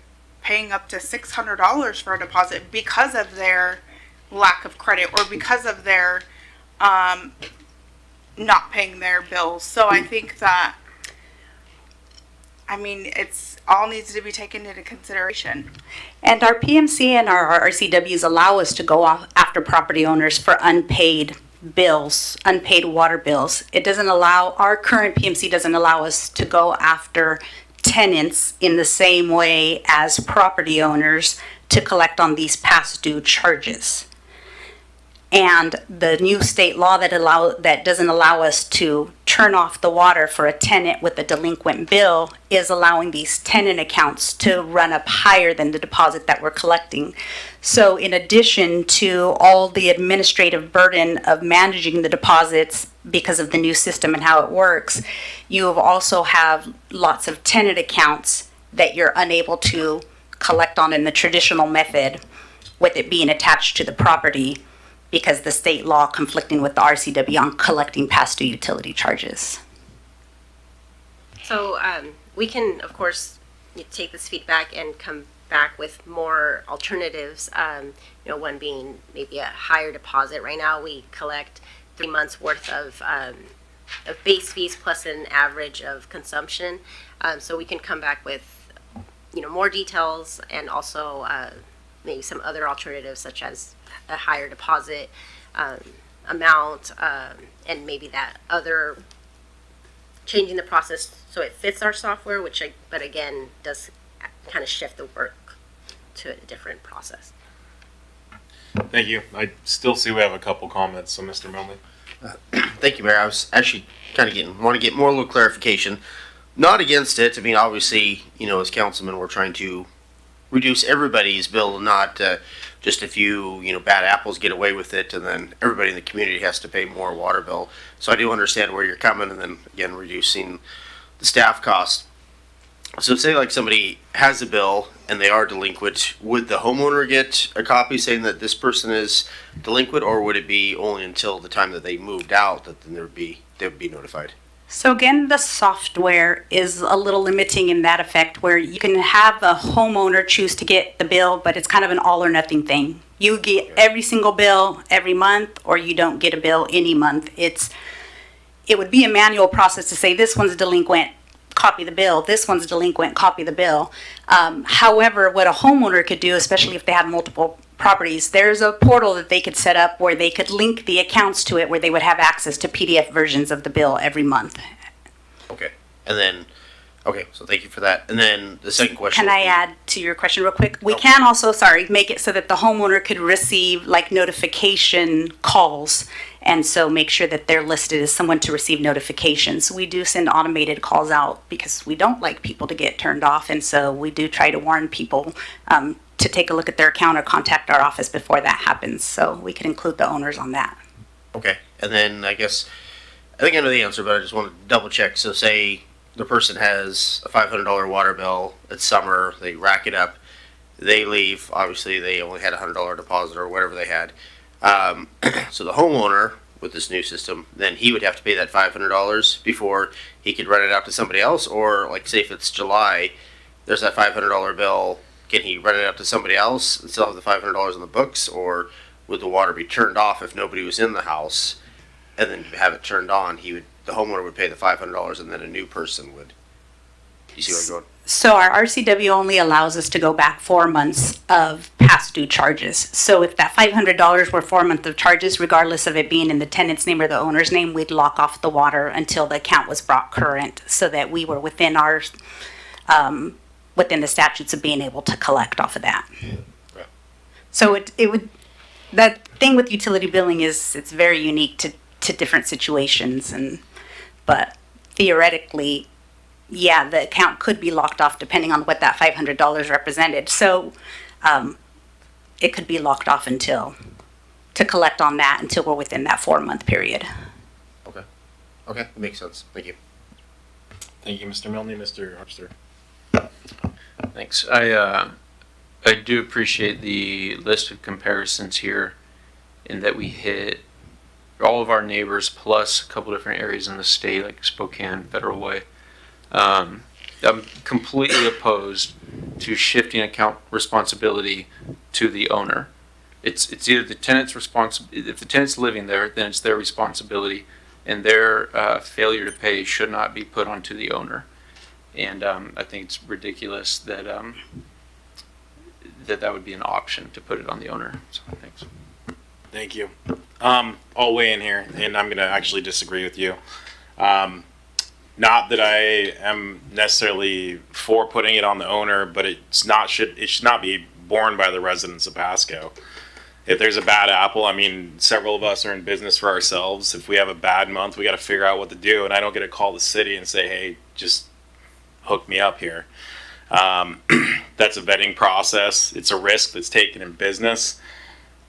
paying up to $600 for a deposit because of their lack of credit or because of their not paying their bills. So I think that, it's all needs to be taken into consideration. And our PMC and our RCWs allow us to go off after property owners for unpaid bills, unpaid water bills. Our current PMC doesn't allow us to go after tenants in the same way as property owners to collect on these past due charges. And the new state law that doesn't allow us to turn off the water for a tenant with a delinquent bill is allowing these tenant accounts to run up higher than the deposit that we're collecting. So in addition to all the administrative burden of managing the deposits because of the new system and how it works, you also have lots of tenant accounts that you're unable to collect on in the traditional method with it being attached to the property, because the state law conflicting with the RCW on collecting past due utility charges. So we can, of course, take this feedback and come back with more alternatives. One being maybe a higher deposit. Right now, we collect 3 months worth of base fees plus an average of consumption. So we can come back with, more details and also maybe some other alternatives such as a higher deposit amount, and maybe that other changing the process so it fits our software, but again does kind of shift the work to a different process. Thank you. I still see we have a couple comments, so Mr. Milne. Thank you, Mayor. I was actually kind of want to get more little clarification. Not against it. Obviously, as councilmen, we're trying to reduce everybody's bill, not just a few, bad apples get away with it, and then everybody in the community has to pay more water bill. So I do understand where you're coming, and then again reducing the staff cost. So say like somebody has a bill and they are delinquent, would the homeowner get a copy saying that this person is delinquent, or would it be only until the time that they moved out that then they would be notified? So again, the software is a little limiting in that effect where you can have a homeowner choose to get the bill, but it's kind of an all or nothing thing. You get every single bill every month, or you don't get a bill any month. It would be a manual process to say this one's delinquent, copy the bill. This one's delinquent, copy the bill. However, what a homeowner could do, especially if they have multiple properties, there's a portal that they could set up where they could link the accounts to it, where they would have access to PDF versions of the bill every month. Okay. And then, okay, so thank you for that. And then the second question. Can I add to your question real quick? We can also, make it so that the homeowner could receive like notification calls, and so make sure that they're listed as someone to receive notifications. We do send automated calls out because we don't like people to get turned off, and so we do try to warn people to take a look at their account or contact our office before that happens. So we could include the owners on that. Okay. And then I guess, I think I know the answer, but I just want to double check. So say the person has a $500 water bill, it's summer, they rack it up, they leave, obviously they only had a $100 deposit or whatever they had. So the homeowner with this new system, then he would have to pay that $500 before he could rent it out to somebody else, or like say if it's July, there's that $500 bill, can he rent it out to somebody else and still have the $500 on the books, or would the water be turned off if nobody was in the house, and then have it turned on, the homeowner would pay the $500 and then a new person would. You see where I'm going? So our RCW only allows us to go back 4 months of past due charges. So if that $500 were 4 months of charges, regardless of it being in the tenant's name or the owner's name, we'd lock off the water until the account was brought current, so that we were within our within the statutes of being able to collect off of that. Right. So it would, that thing with utility billing is, it's very unique to different situations, but theoretically, yeah, the account could be locked off depending on what that $500 represented. So it could be locked off to collect on that until we're within that 4 month period. Okay. Okay, makes sense. Thank you. Thank you, Mr. Milne. Mr. Harpster. Thanks. I do appreciate the list of comparisons here, in that we hit all of our neighbors plus a couple different areas in the state, like Spokane, Federal Way. I'm completely opposed to shifting account responsibility to the owner. It's either the tenant's responsibility. If the tenant's living there, then it's their responsibility, and their failure to pay should not be put onto the owner. And I think it's ridiculous that that would be an option to put it on the owner. So thanks. Thank you. I'll weigh in here, and I'm going to actually disagree with you. Not that I am necessarily for putting it on the owner, but it should not be borne by the residents of Pasco. If there's a bad apple, I mean, several of us are in business for ourselves. If we have a bad month, we got to figure out what to do, and I don't get to call the city and say, hey, just hook me up here. That's a vetting process. It's a risk that's taken in business.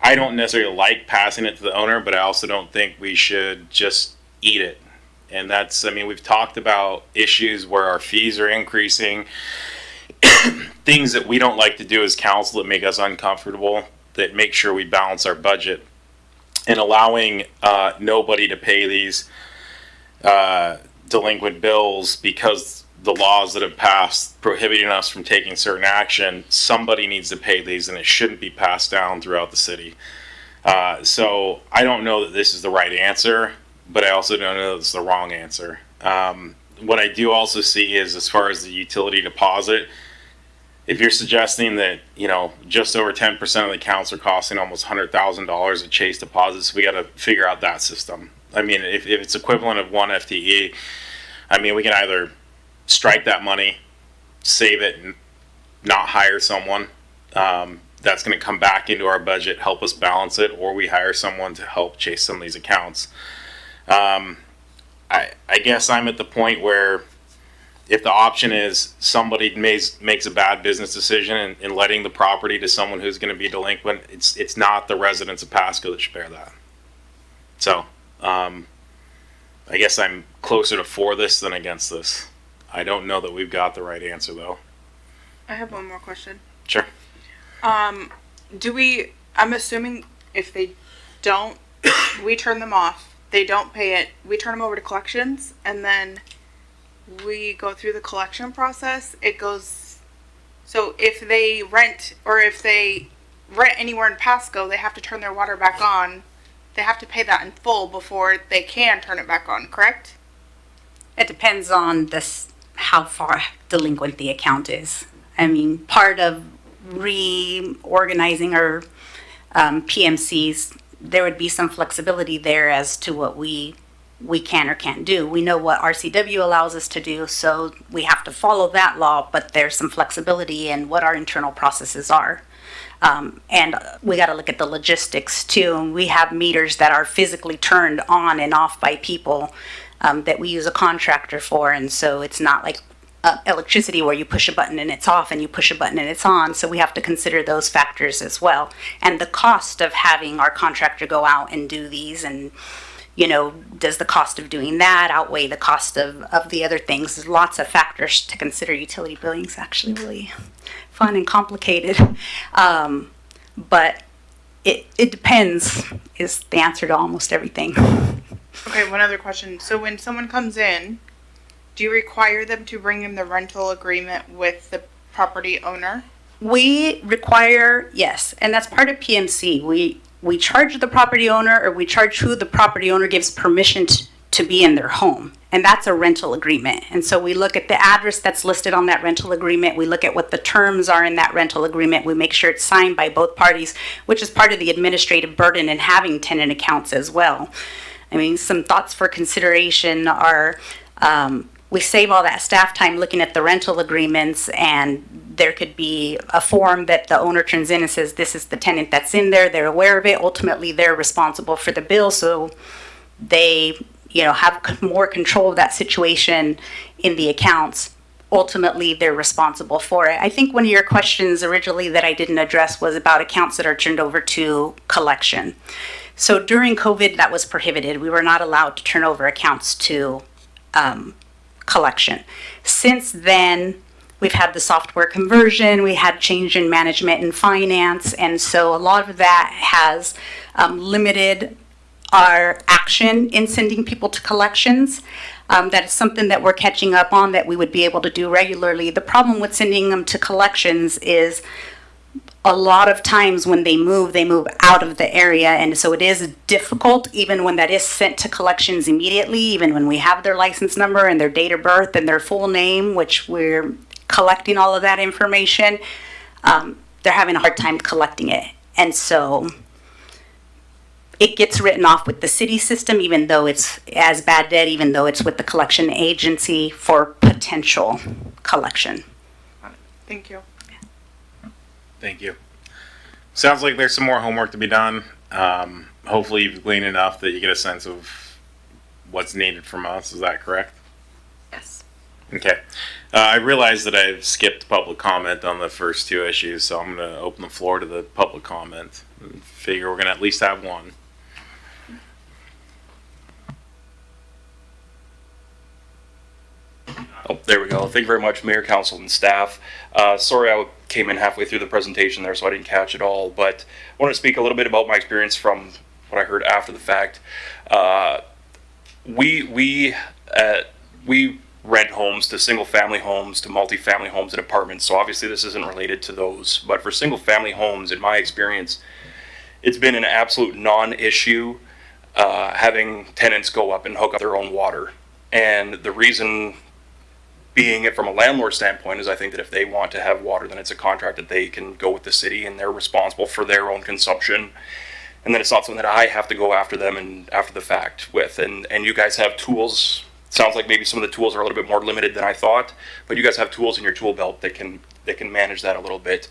I don't necessarily like passing it to the owner, but I also don't think we should just eat it. And that's, I mean, we've talked about issues where our fees are increasing, things that we don't like to do as council that make us uncomfortable, that make sure we balance our budget, and allowing nobody to pay these delinquent bills because the laws that have passed prohibiting us from taking certain action. Somebody needs to pay these, and it shouldn't be passed down throughout the city. So I don't know that this is the right answer, but I also don't know that it's the wrong answer. What I do also see is, as far as the utility deposit, if you're suggesting that, you know, just over 10% of the accounts are costing almost $100,000 of chase deposits, we got to figure out that system. I mean, if it's equivalent of 1 FTE, I mean, we can either strike that money, save it, and not hire someone. That's going to come back into our budget, help us balance it, or we hire someone to help chase some of these accounts. I guess I'm at the point where if the option is somebody makes a bad business decision in letting the property to someone who's going to be delinquent, it's not the residents of Pasco that should bear that. So I guess I'm closer to for this than against this. I don't know that we've got the right answer, though. I have one more question. Sure. I'm assuming if they don't, we turn them off. They don't pay it. We turn them over to collections, and then we go through the collection process. It goes, so if they rent, or if they rent anywhere in Pasco, they have to turn their water back on. They have to pay that in full before they can turn it back on, correct? It depends on how far delinquent the account is. I mean, part of reorganizing our PMCs, there would be some flexibility there as to what we can or can't do. We know what RCW allows us to do, so we have to follow that law, but there's some flexibility in what our internal processes are. And we got to look at the logistics too. And we have meters that are physically turned on and off by people that we use a contractor for. And so it's not like electricity where you push a button and it's off and you push a button and it's on. So we have to consider those factors as well. And the cost of having our contractor go out and do these, and you know, does the cost of doing that outweigh the cost of the other things? There's lots of factors to consider. Utility billing is actually really fun and complicated. But it depends is the answer to almost everything. Okay, one other question. So when someone comes in, do you require them to bring in the rental agreement with the property owner? We require, yes, and that's part of PMC. We charge the property owner, or we charge who the property owner gives permission to be in their home. And that's a rental agreement. And so we look at the address that's listed on that rental agreement. We look at what the terms are in that rental agreement. We make sure it's signed by both parties, which is part of the administrative burden in having tenant accounts as well. I mean, some thoughts for consideration are, we save all that staff time looking at the rental agreements, and there could be a form that the owner turns in and says, this is the tenant that's in there. They're aware of it. Ultimately, they're responsible for the bill. So they, you know, have more control of that situation in the accounts. Ultimately, they're responsible for it. I think one of your questions originally that I didn't address was about accounts that are turned over to collection. So during COVID, that was prohibited. We were not allowed to turn over accounts to collection. Since then, we've had the software conversion, we had change in management and finance, and so a lot of that has limited our action in sending people to collections. That is something that we're catching up on that we would be able to do regularly. The problem with sending them to collections is a lot of times when they move out of the area, and so it is difficult even when that is sent to collections immediately, even when we have their license number and their date of birth and their full name, which we're collecting all of that information. They're having a hard time collecting it. And so it gets written off with the city system, even though it's as bad debt, even though it's with the collection agency for potential collection. Thank you. Thank you. Sounds like there's some more homework to be done. Hopefully you've gleaned enough that you get a sense of what's needed from us. Is that correct? Yes. Okay. I realize that I've skipped public comment on the first two issues, so I'm going to open the floor to the public comment. Figure we're going to at least have one. Oh, there we go. Thank you very much, Mayor, Council, and staff. Sorry I came in halfway through the presentation there, so I didn't catch it all, but I want to speak a little bit about my experience from what I heard after the fact. We rent homes to single-family homes, to multi-family homes and apartments, so obviously this isn't related to those, but for single-family homes, in my experience, it's been an absolute non-issue having tenants go up and hook up their own water. And the reason being it from a landlord standpoint is I think that if they want to have water, then it's a contract that they can go with the city and they're responsible for their own consumption. And then it's not something that I have to go after them and after the fact with. And you guys have tools. Sounds like maybe some of the tools are a little bit more limited than I thought, but you guys have tools in your tool belt that can manage that a little bit.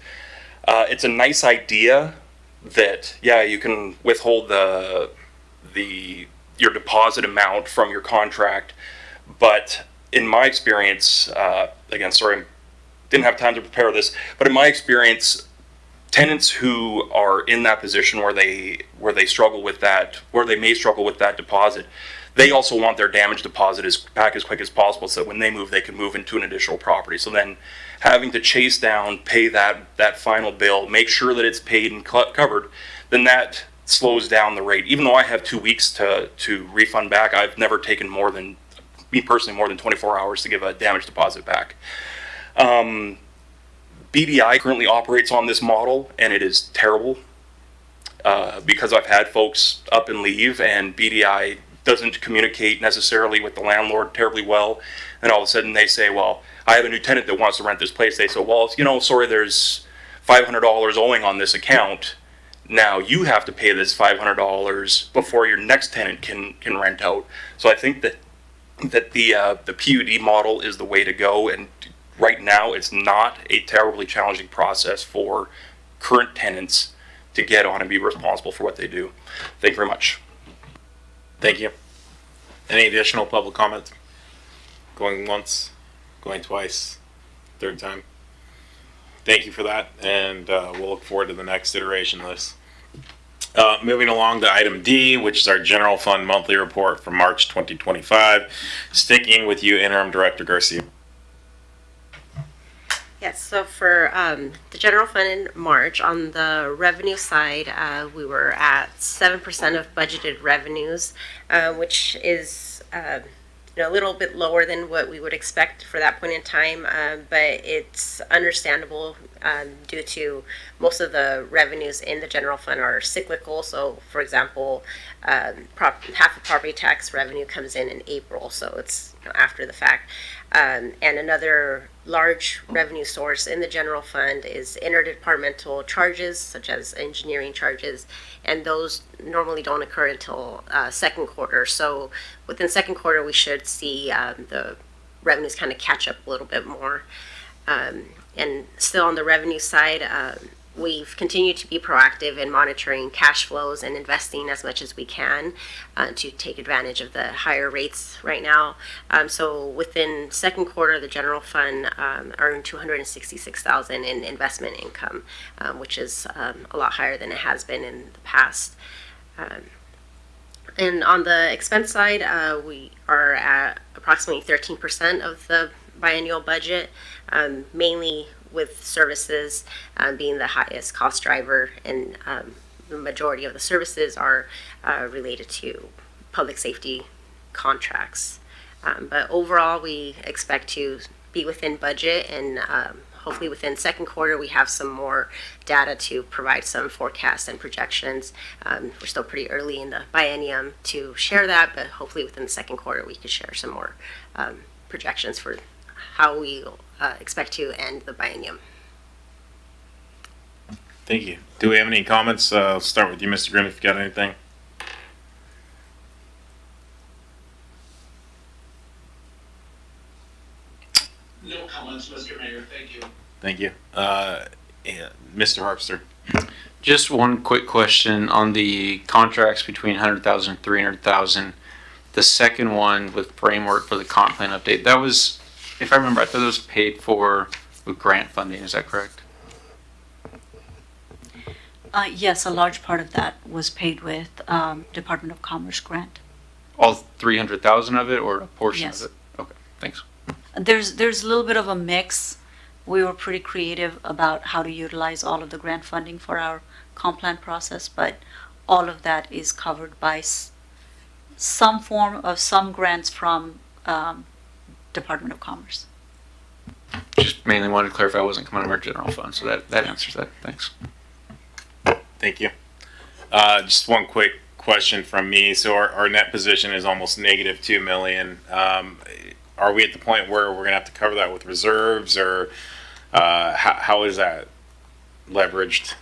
It's a nice idea that, yeah, you can withhold your deposit amount from your contract, but in my experience, again, sorry, didn't have time to prepare this, but in my experience, tenants who are in that position where they struggle with that, where they may struggle with that deposit, they also want their damage deposit back as quick as possible, so that when they move, they can move into an additional property. So then having to chase down, pay that final bill, make sure that it's paid and covered, then that slows down the rate. Even though I have 2 weeks to refund back, I've never taken more than 24 hours to give a damage deposit back. BDI currently operates on this model, and it is terrible because I've had folks up and leave, and BDI doesn't communicate necessarily with the landlord terribly well, and all of a sudden they say, well, I have a new tenant that wants to rent this place. They say, well, sorry, there's $500 owing on this account. Now you have to pay this $500 before your next tenant can rent out. So I think that the PUD model is the way to go, and right now it's not a terribly challenging process for current tenants to get on and be responsible for what they do. Thank you very much. Thank you. Any additional public comments? Going once, going twice, third time. Thank you for that, and we'll look forward to the next iteration of this. Moving along to item D, which is our general fund monthly report for March 2025. Sticking with you, Interim Director Garcia. Yes, so for the general fund in March, on the revenue side, we were at 7% of budgeted revenues, which is a little bit lower than what we would expect for that point in time, but it's understandable due to most of the revenues in the general fund are cyclical. So, for example, half of property tax revenue comes in April, so it's after the fact. And another large revenue source in the general fund is interdepartmental charges, such as engineering charges, and those normally don't occur until second quarter. So within second quarter, we should see the revenues kind of catch up a little bit more. And still on the revenue side, we've continued to be proactive in monitoring cash flows and investing as much as we can to take advantage of the higher rates right now. So within second quarter, the general fund earned $266,000 in investment income, which is a lot higher than it has been in the past. And on the expense side, we are at approximately 13% of the biennial budget, mainly with services being the highest cost driver, and the majority of the services are related to public safety contracts. But overall, we expect to be within budget, and hopefully within second quarter we have some more data to provide some forecasts and projections. We're still pretty early in the biennium to share that, but hopefully within the second quarter we could share some more projections for how we expect to end the biennium. Thank you. Do we have any comments? I'll start with you, Mr. Grimm, if you got anything. No comments, Mr. Mayor. Thank you. Thank you. Yeah, Mr. Harpster. Just one quick question on the contracts between 100,000 and 300,000. The second one with framework for the comp plan update, that was, if I remember, I thought it was paid for with grant funding. Is that correct? Yes, a large part of that was paid with Department of Commerce grant. All 300,000 of it, or a portion Yes. of it? Okay, thanks. There's a little bit of a mix. We were pretty creative about how to utilize all of the grant funding for our comp plan process, but all of that is covered by some form of some grants from Department of Commerce. Just mainly wanted to clarify I wasn't coming out of our general fund, so that answers that. Thanks. Thank you. Just one quick question from me. So our net position is almost negative $2 million. Are we at the point where we're gonna have to cover that with reserves, or how is that leveraged?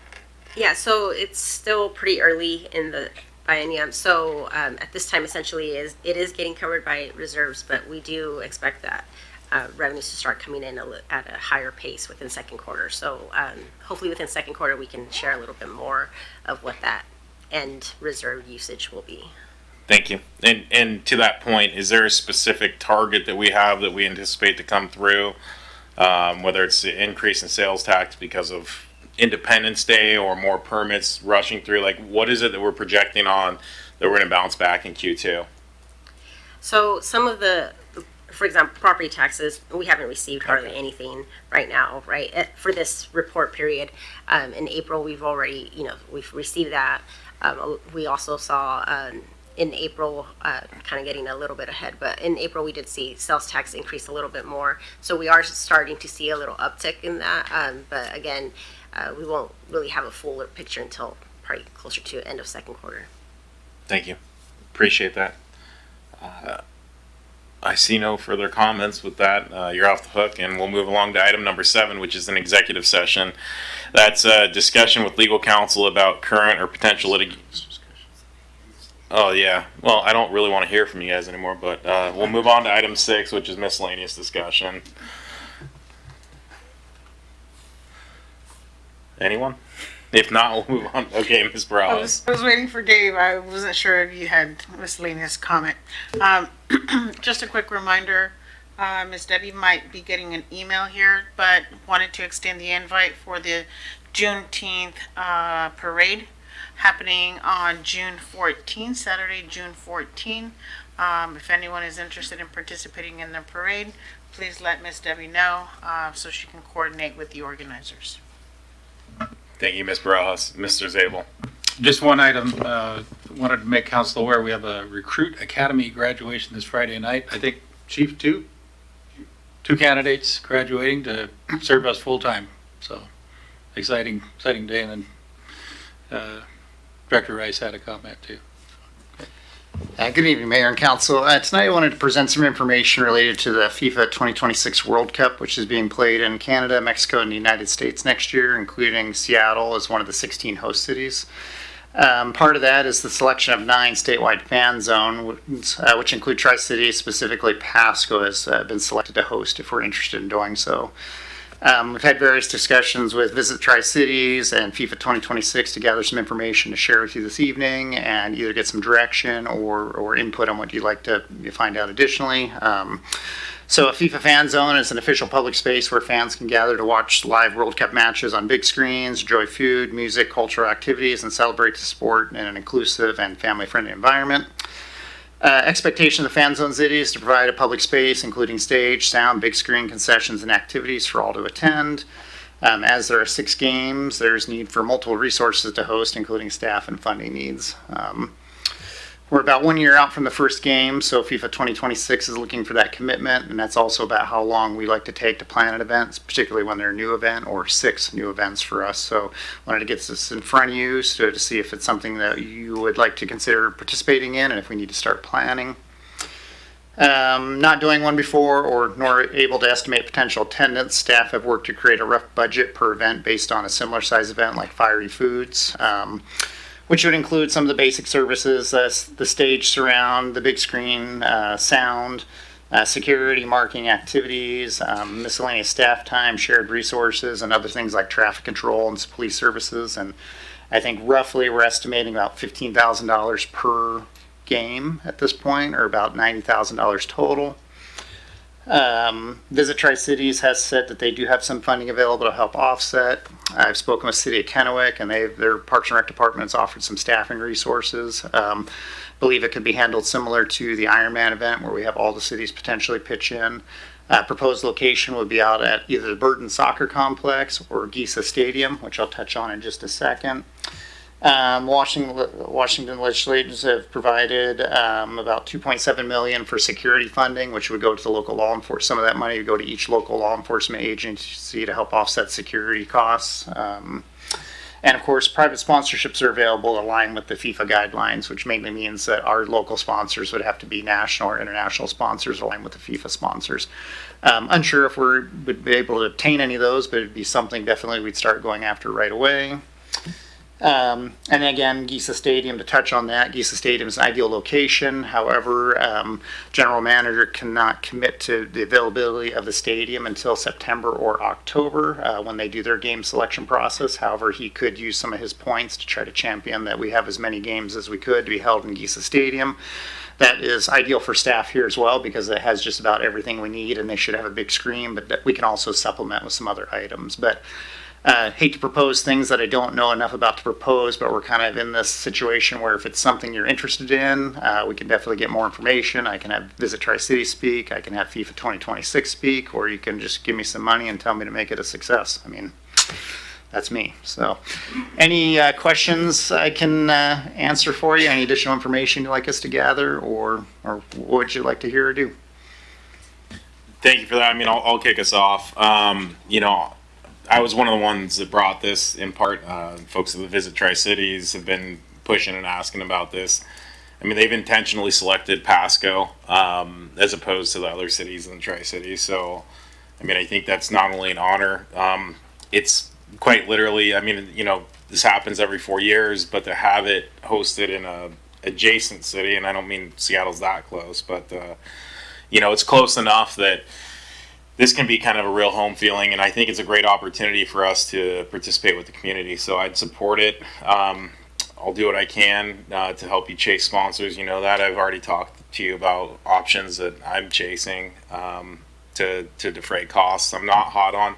Yeah, so it's still pretty early in the biennium. So at this time, essentially, it is getting covered by reserves, but we do expect that revenues to start coming in at a higher pace within second quarter. So hopefully within second quarter, we can share a little bit more of what that end reserve usage will be. Thank you. And to that point, is there a specific target that we have that we anticipate to come through, whether it's the increase in sales tax because of Independence Day or more permits rushing through? Like, what is it that we're projecting on that we're going to bounce back in Q2? So some of the, for example, property taxes, we haven't received hardly anything right now, right? For this report period, in April, we've received that. We also saw in April, kind of getting a little bit ahead, but in April we did see sales tax increase a little bit more. So we are starting to see a little uptick in that. But again, we won't really have a fuller picture until probably closer to end of second quarter. Thank you. Appreciate that. I see no further comments with that. You're off the hook, and we'll move along to item number 7, which is an executive session. That's a discussion with legal counsel about current or potential litigation. Oh, yeah. Well, I don't really want to hear from you guys anymore, but we'll move on to item 6, which is miscellaneous discussion. Anyone? If not, we'll move on. Okay, Ms. Morales. I was waiting for Dave. I wasn't sure if you had miscellaneous comment. Just a quick reminder, Ms. Debbie might be getting an email here, but wanted to extend the invite for the Juneteenth parade happening on June 14th, Saturday, June 14th. If anyone is interested in participating in the parade, please let Ms. Debbie know so she can coordinate with the organizers. Thank you, Ms. Morales. Mr. Zabel. Just one item, wanted to make council aware, we have a recruit academy graduation this Friday night. I think, Chief, two candidates graduating to serve us full-time. So, exciting day. And then Director Rice had a comment too. Good evening, Mayor and Council. Tonight I wanted to present some information related to the FIFA 2026 World Cup, which is being played in Canada, Mexico, and the United States next year, including Seattle as one of the 16 host cities. Part of that is the selection of 9 statewide fan zones, which include Tri-Cities, specifically Pasco has been selected to host if we're interested in doing so. We've had various discussions with Visit Tri-Cities and FIFA 2026 to gather some information to share with you this evening and either get some direction or input on what you'd like to find out additionally. So a FIFA fan zone is an official public space where fans can gather to watch live World Cup matches on big screens, enjoy food, music, cultural activities, and celebrate the sport in an inclusive and family-friendly environment. Expectation of the fan zone city is to provide a public space, including stage, sound, big screen, concessions, and activities for all to attend. As there are 6 games, there's need for multiple resources to host, including staff and funding needs. We're about 1 year out from the first game, so FIFA 2026 is looking for that commitment, and that's also about how long we like to take to plan an event, particularly when they're a new event or 6 new events for us. So wanted to get this in front of you to see if it's something that you would like to consider participating in and if we need to start planning. Not doing one before or nor able to estimate potential attendance, staff have worked to create a rough budget per event based on a similar size event like Fiery Foods. Which would include some of the basic services, the stage surround, the big screen, sound, security, marking activities, miscellaneous staff time, shared resources, and other things like traffic control and police services. And I think roughly we're estimating about $15,000 per game at this point, or about $90,000 total. Visit Tri-Cities has said that they do have some funding available to help offset. I've spoken with City of Kennewick, and their Parks and Rec Department has offered some staffing resources. Believe it could be handled similar to the Ironman event, where we have all the cities potentially pitch in. Proposed location would be out at either the Burton Soccer Complex or Gisa Stadium, which I'll touch on in just a second. Washington legislators have provided about $2.7 million for security funding, which would go to the local law enforcement. Some of that money would go to each local law enforcement agency to help offset security costs. And of course, private sponsorships are available aligned with the FIFA guidelines, which mainly means that our local sponsors would have to be national or international sponsors aligned with the FIFA sponsors. Unsure if we would be able to obtain any of those, but it'd be something definitely we'd start going after right away. And again, Gisa Stadium, to touch on that, Gisa Stadium is an ideal location. However, general manager cannot commit to the availability of the stadium until September or October when they do their game selection process. However, he could use some of his points to try to champion that we have as many games as we could to be held in Gisa Stadium. That is ideal for staff here as well because it has just about everything we need, and they should have a big screen, but we can also supplement with some other items. But hate to propose things that I don't know enough about to propose, but we're kind of in this situation where if it's something you're interested in, we can definitely get more information. I can have Visit Tri-City speak, I can have FIFA 2026 speak, or you can just give me some money and tell me to make it a success. I mean, that's me. So any questions I can answer for you? Any additional information you'd like us to gather, or what would you like to hear or do? Thank you for that. I mean, I'll kick us off. I was one of the ones that brought this in part. Folks at the Visit Tri-Cities have been pushing and asking about this. I mean, they've intentionally selected Pasco as opposed to the other cities in the Tri-Cities. So, I mean, I think that's not only an honor. It's quite literally, I mean, you know, this happens every 4 years, but to have it hosted in a adjacent city, and I don't mean Seattle's that close, but you know, it's close enough that this can be kind of a real home feeling, and I think it's a great opportunity for us to participate with the community. So I'd support it. I'll do what I can to help you chase sponsors. You know that I've already talked to you about options that I'm chasing to defray costs. I'm not hot on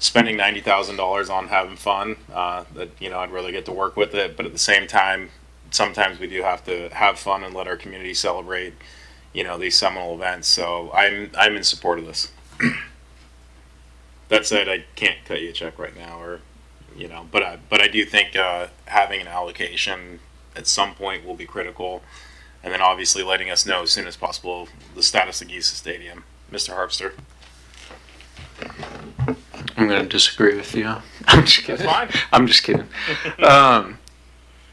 spending $90,000 on having fun. That, you know, I'd rather get to work with it, but at the same time, sometimes we do have to have fun and let our community celebrate, you know, these seminal events. So I'm in support of this. That said, I can't cut you a check right now, or, you know, but I do think having an allocation at some point will be critical, and then obviously letting us know as soon as possible the status of Giza Stadium. Mr. Harpster. I'm going to disagree with you. I'm just kidding. That's fine. I'm just kidding.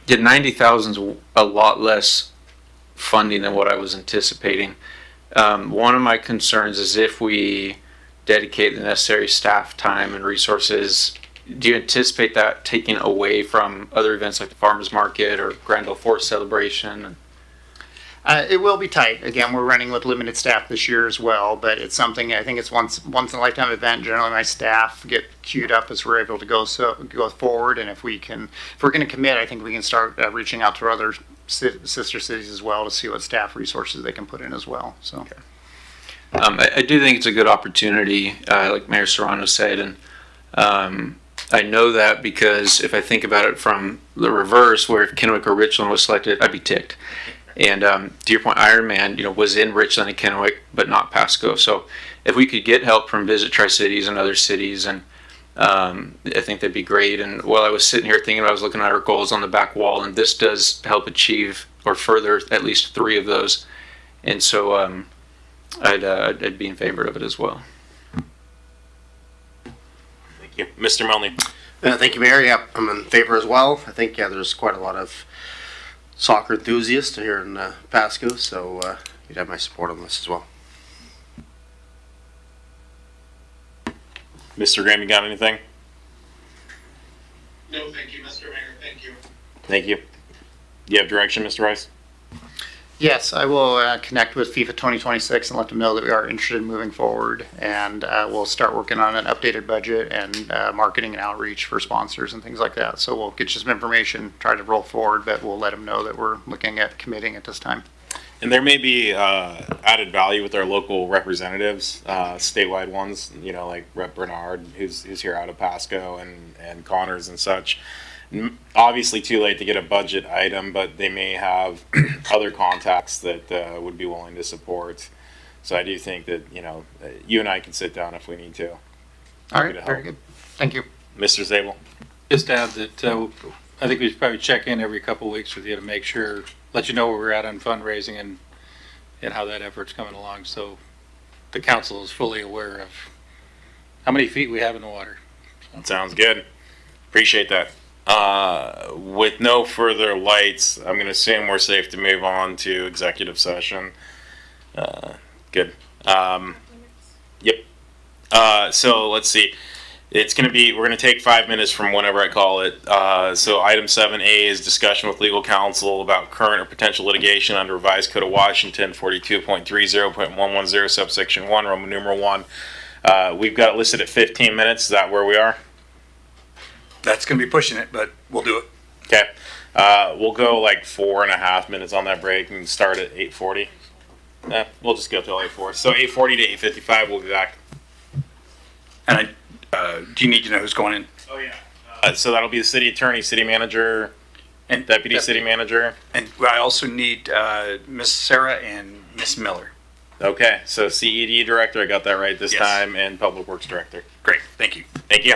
Yeah, 90,000 is a lot less funding than what I was anticipating. One of my concerns is if we dedicate the necessary staff time and resources, do you anticipate that taking away from other events like the farmers market or Grand Ole Forest celebration? It will be tight. Again, we're running with limited staff this year as well, but it's something, I think it's once in a lifetime event. Generally, my staff get queued up as we're able to go forward, and if we're going to commit, I think we can start reaching out to other sister cities as well to see what staff resources they can put in as well. So. Okay. I do think it's a good opportunity, like Mayor Serrano said, and I know that because if I think about it from the reverse, where if Kennewick or Richland was selected, I'd be ticked. And to your point, Ironman, you know, was in Richland and Kennewick, but not Pasco. So if we could get help from Visit Tri-Cities and other cities, and I think that'd be great. And while I was sitting here thinking, I was looking at our goals on the back wall, and this does help achieve or further at least 3 of those. And so I'd be in favor of it as well. Thank you. Mr. Melny. Thank you, Mayor. Yeah, I'm in favor as well. I think, yeah, there's quite a lot of soccer enthusiasts here in Pasco, so you'd have my support on this as well. Mr. Graham, you got anything? No, thank you, Mr. Mayor. Thank you. Thank you. Do you have direction, Mr. Rice? Yes, I will connect with FIFA 2026 and let them know that we are interested in moving forward, and we'll start working on an updated budget and marketing and outreach for sponsors and things like that. So we'll get you some information, try to roll forward, but we'll let them know that we're looking at committing at this time. And there may be added value with our local representatives, statewide ones, you know, like Rep. Bernard, who's here out of Pasco, and Connors and such. Obviously too late to get a budget item, but they may have other contacts that would be willing to support. So I do think that, you know, you and I can sit down if we need to. All right, very good. Thank you. Mr. Zabel. Just add that I think we should probably check in every couple of weeks with you to make sure, let you know where we're at on fundraising and how that effort's coming along, so the council is fully aware of how many feet we have in the water. That sounds good. Appreciate that. With no further lights, I'm going to assume we're safe to move on to executive session. Good. Yep. So let's see. It's going to be, we're going to take 5 minutes from whenever I call it. So item 7A is discussion with legal counsel about current or potential litigation under revised code of Washington 42.30.110 subsection 1, Roman numeral 1. We've got it listed at 15 minutes. Is that where we are? That's going to be pushing it, but we'll do it. Okay. We'll go like 4.5 minutes on that break and start at 8:40. We'll just go till 8:40. So 8:40 to 8:55, we'll be back. And do you need to know who's going in? Oh, yeah. So that'll be the city attorney, city manager, and deputy city manager. And I also need Miss Sarah and Miss Miller. Okay. So CED director, I got that right this Yes. time, and public works director. Great. Thank you. Thank you.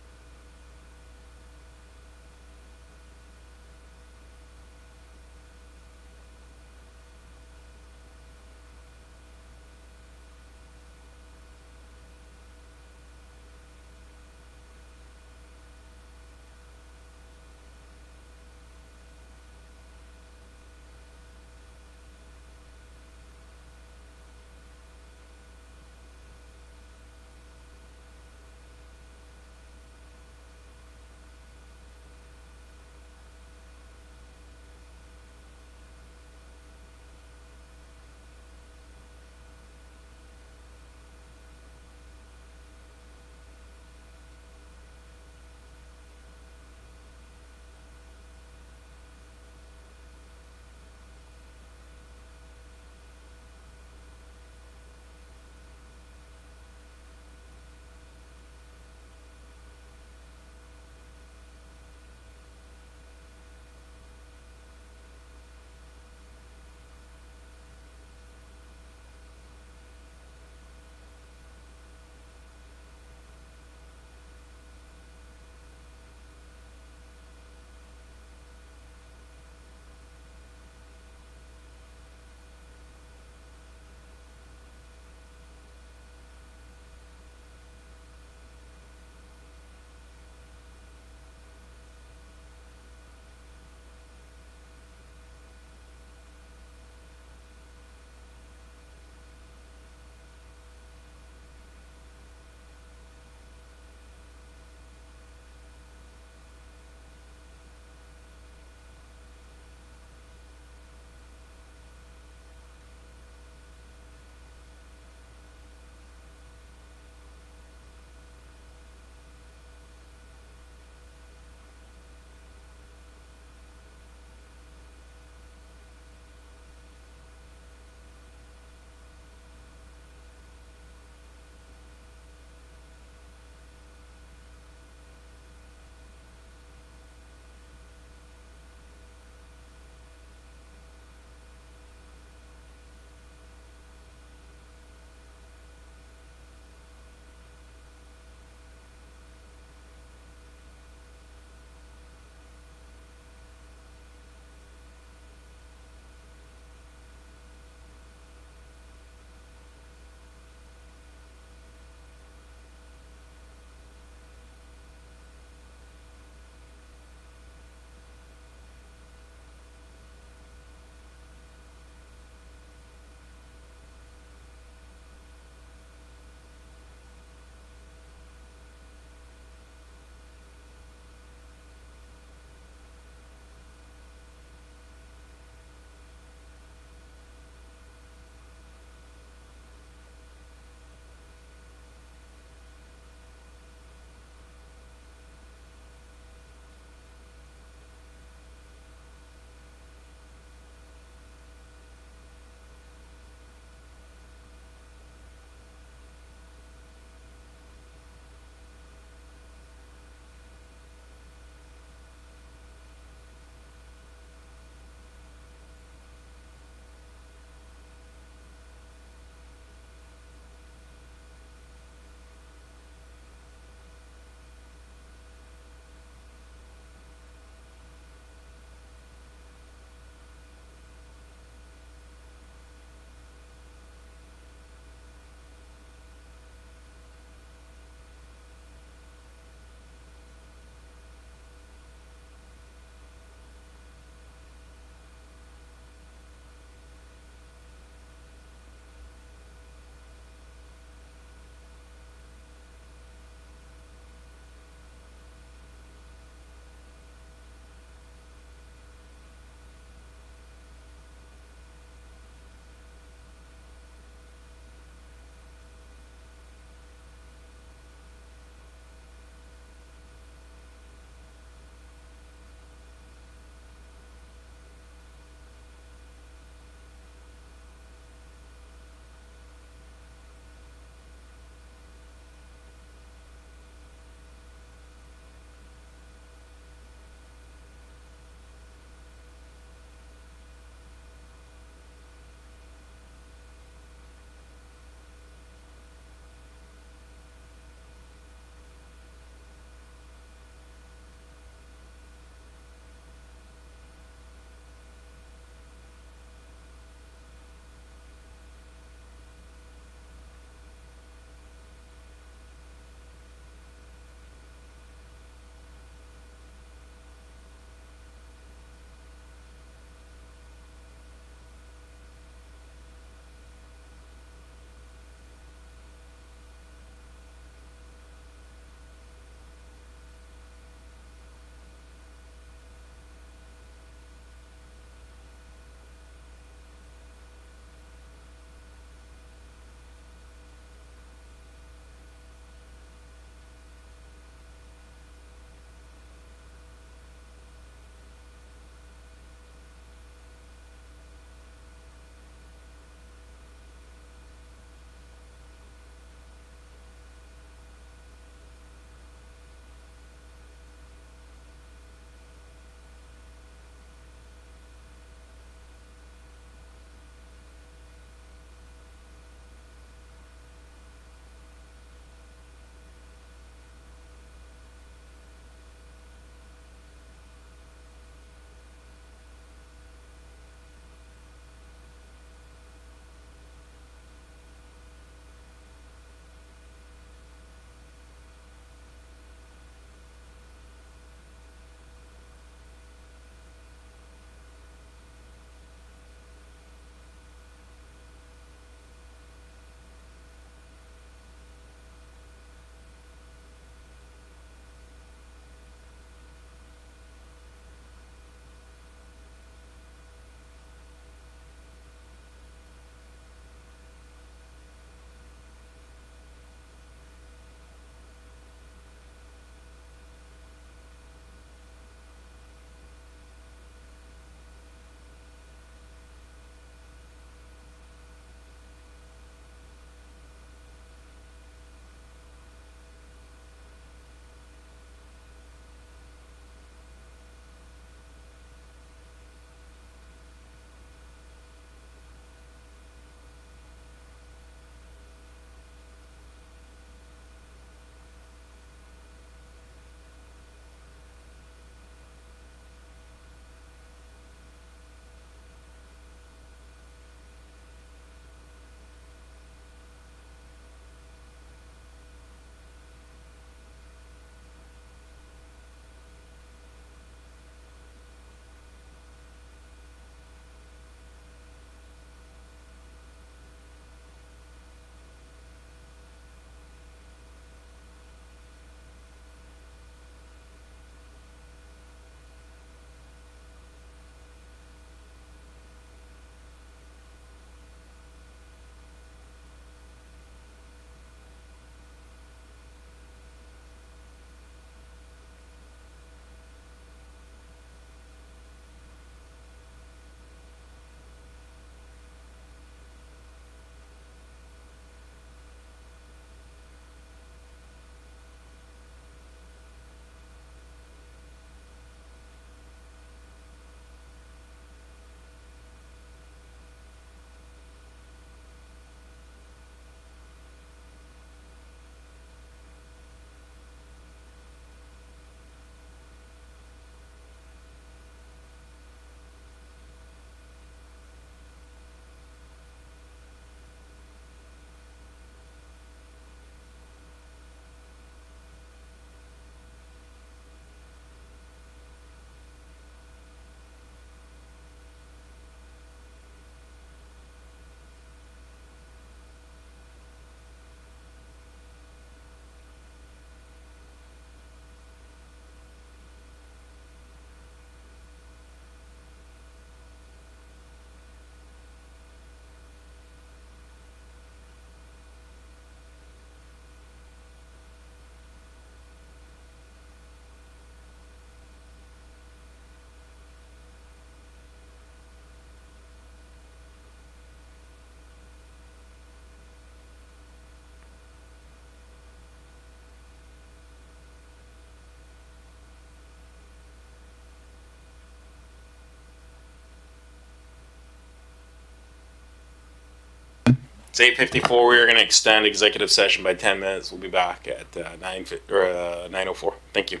It's 8:54. We are going to extend executive session by 10 minutes. We'll be back at 9:04. Thank you.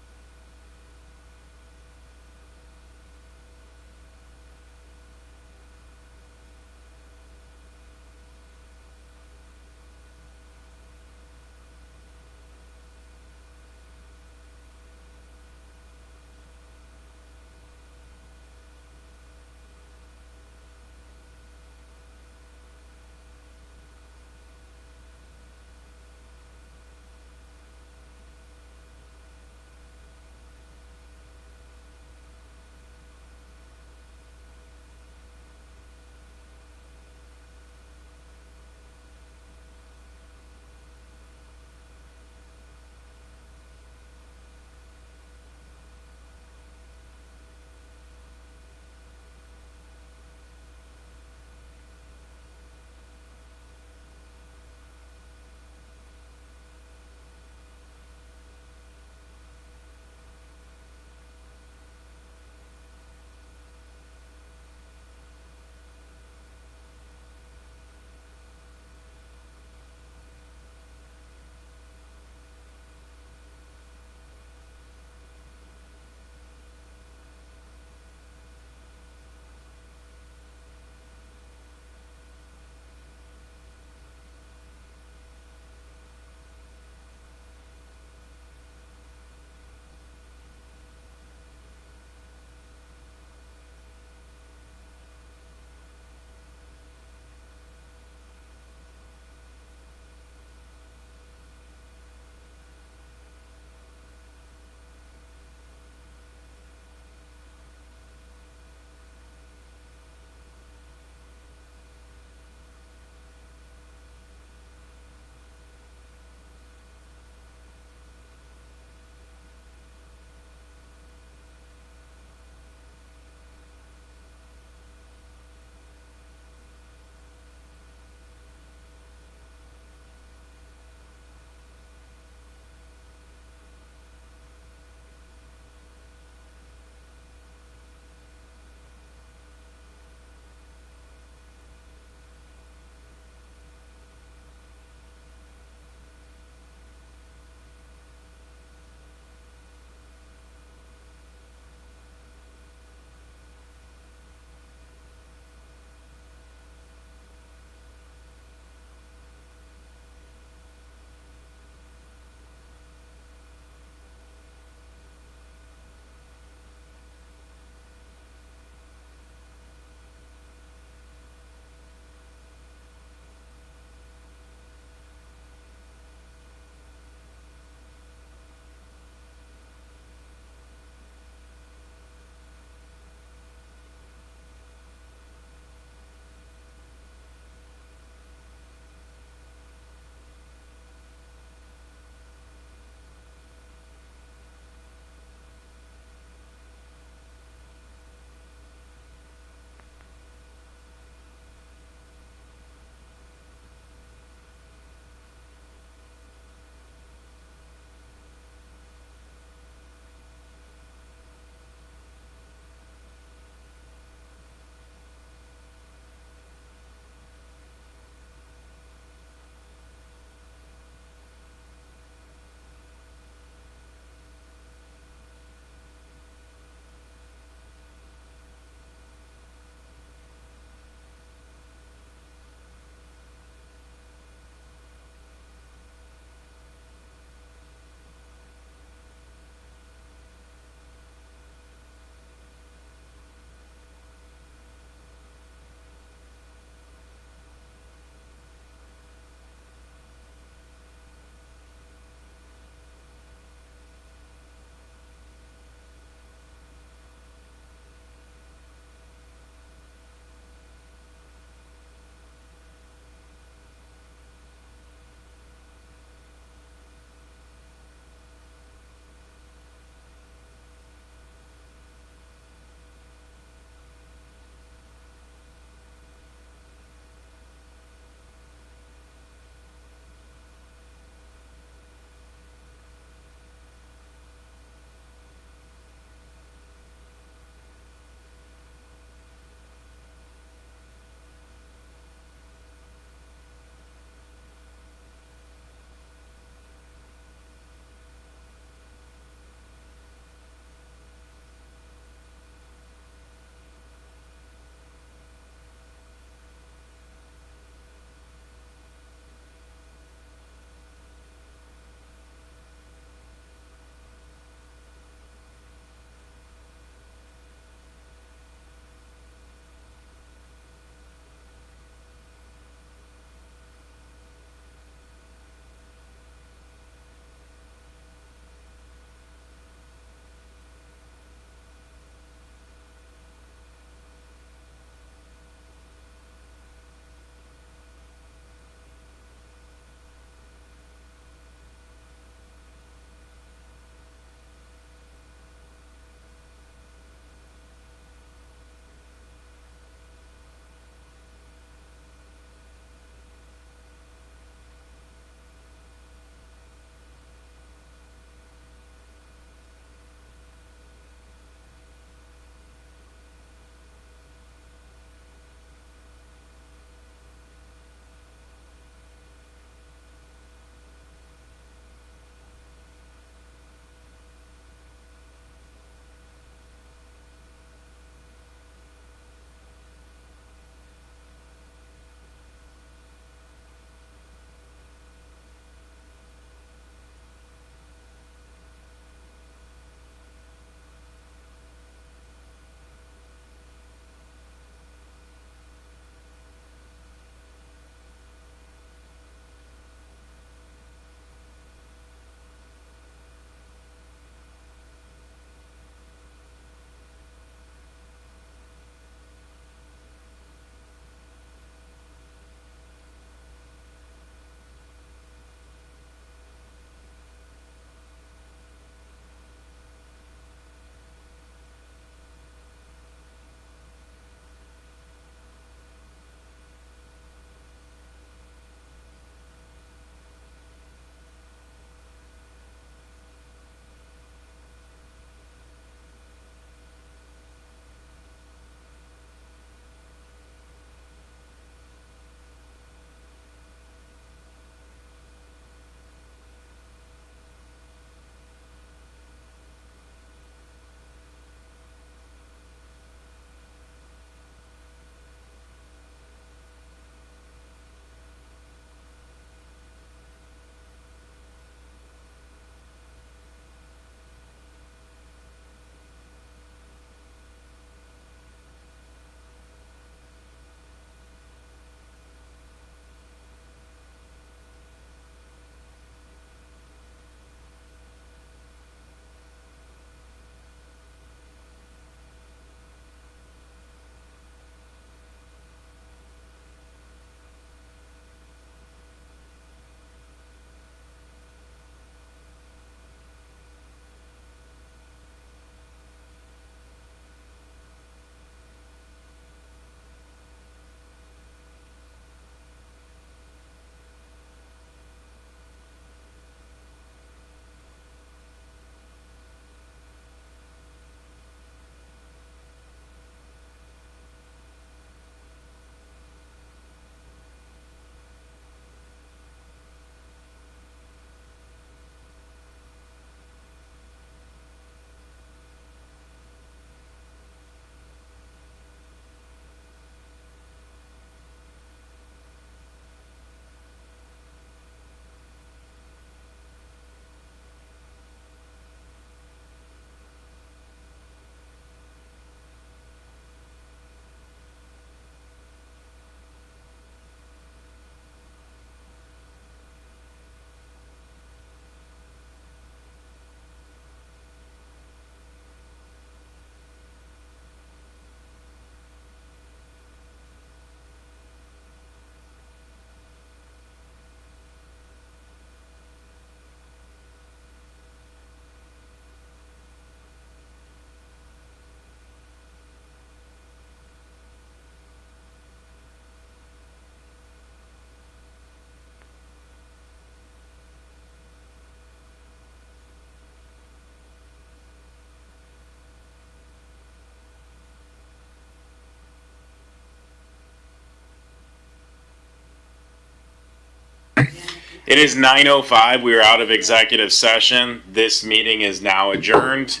It is 9:05. We are out of executive session. This meeting is now adjourned.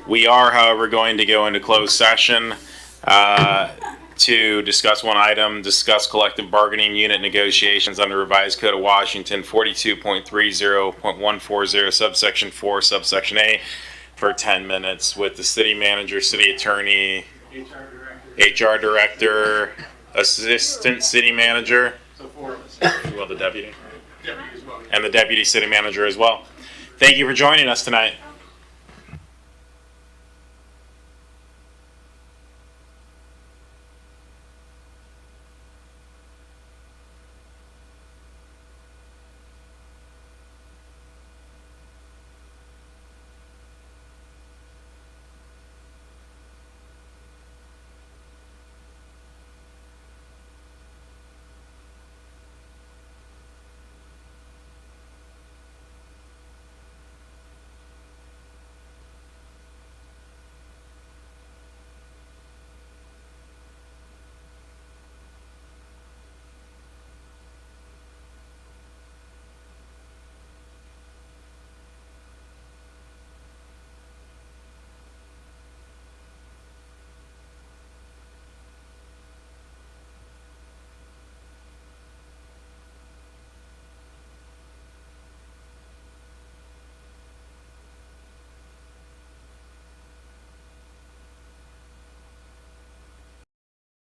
We are, however, going to go into closed session to discuss one item, discuss collective bargaining unit negotiations under revised Code of Washington 42.30.140 subsection 4 subsection A for 10 minutes with the city manager, city attorney, HR director, assistant city manager, well, the deputy, and the deputy city manager as well. Thank you for joining us tonight.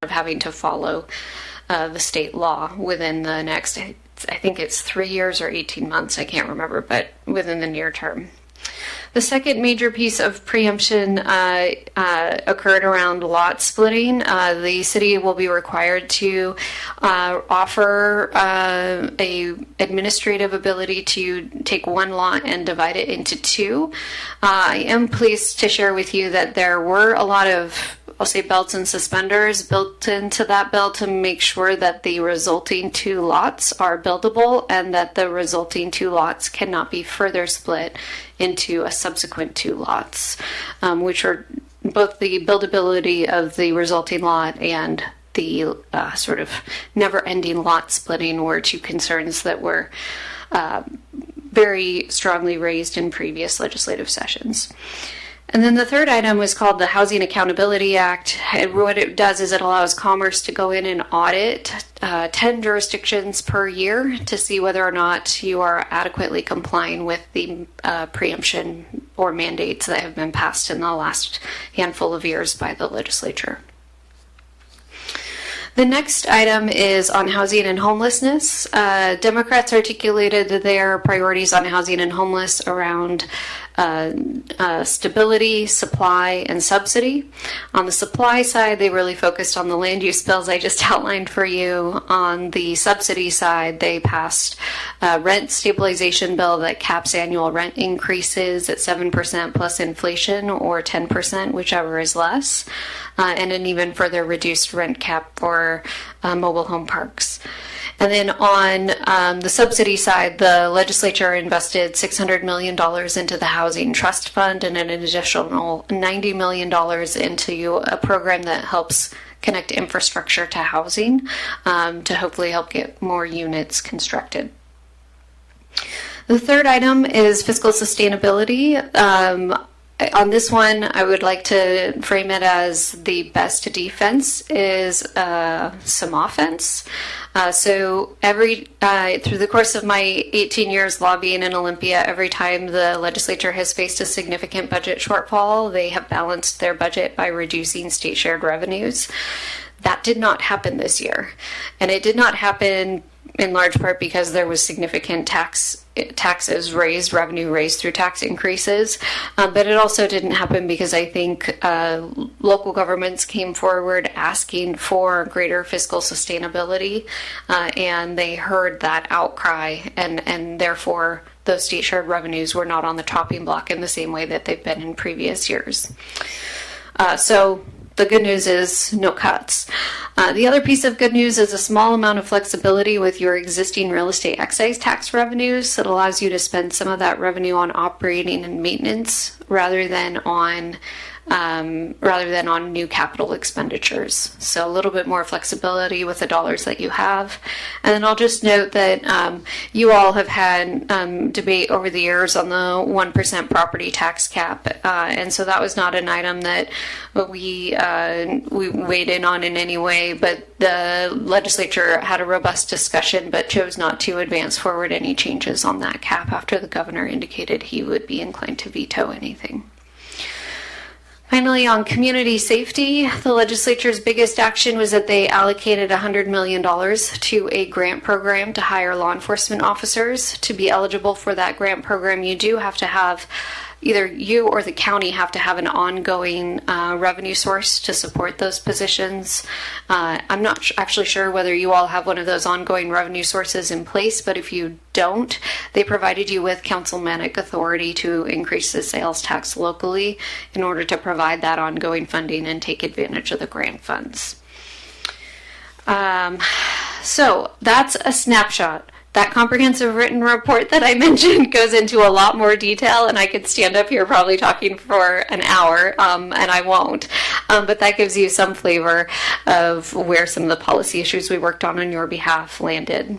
Of having to follow the state law within the next, I think it's 3 years or 18 months, I can't remember, but within the near term. The second major piece of preemption occurred around lot splitting. The city will be required to offer a administrative ability to take one lot and divide it into two. I am pleased to share with you that there were a lot of, I'll say, belts and suspenders built into that bill to make sure that the resulting two lots are buildable and that the resulting two lots cannot be further split into a subsequent two lots, which are both the buildability of the resulting lot and the sort of never-ending lot splitting were two concerns that were very strongly raised in previous legislative sessions. And then the third item was called the Housing Accountability Act. And what it does is it allows Commerce to go in and audit 10 jurisdictions per year to see whether or not you are adequately complying with the preemption or mandates that have been passed in the last handful of years by the legislature. The next item is on housing and homelessness. Democrats articulated their priorities on housing and homeless around stability, supply, and subsidy. On the supply side, they really focused on the land use bills I just outlined for you. On the subsidy side, they passed a rent stabilization bill that caps annual rent increases at 7% plus inflation or 10%, whichever is less, and an even further reduced rent cap for mobile home parks. And then on the subsidy side, the legislature invested $600 million into the Housing Trust Fund and an additional $90 million into a program that helps connect infrastructure to housing to hopefully help get more units constructed. The third item is fiscal sustainability. On this one, I would like to frame it as the best defense is some offense. So through the course of my 18 years lobbying in Olympia, every time the legislature has faced a significant budget shortfall, they have balanced their budget by reducing state shared revenues. That did not happen this year. And it did not happen in large part because there was significant taxes raised, revenue raised through tax increases. But it also didn't happen because I think local governments came forward asking for greater fiscal sustainability, and they heard that outcry, and therefore those state shared revenues were not on the chopping block in the same way that they've been in previous years. So the good news is no cuts. The other piece of good news is a small amount of flexibility with your existing real estate excise tax revenues that allows you to spend some of that revenue on operating and maintenance rather than on rather than on new capital expenditures. So a little bit more flexibility with the dollars that you have. And then I'll just note that you all have had debate over the years on the 1% property tax cap. And so that was not an item that we weighed in on in any way, but the legislature had a robust discussion but chose not to advance forward any changes on that cap after the governor indicated he would be inclined to veto anything. Finally, on community safety, the legislature's biggest action was that they allocated $100 million to a grant program to hire law enforcement officers. To be eligible for that grant program, you do have to have either you or the county have to have an ongoing revenue source to support those positions. I'm not actually sure whether you all have one of those ongoing revenue sources in place, but if you don't, they provided you with councilmanic authority to increase the sales tax locally in order to provide that ongoing funding and take advantage of the grant funds. So that's a snapshot. That comprehensive written report that I mentioned goes into a lot more detail, and I could stand up here probably talking for an hour, and I won't. But that gives you some flavor of where some of the policy issues we worked on your behalf landed.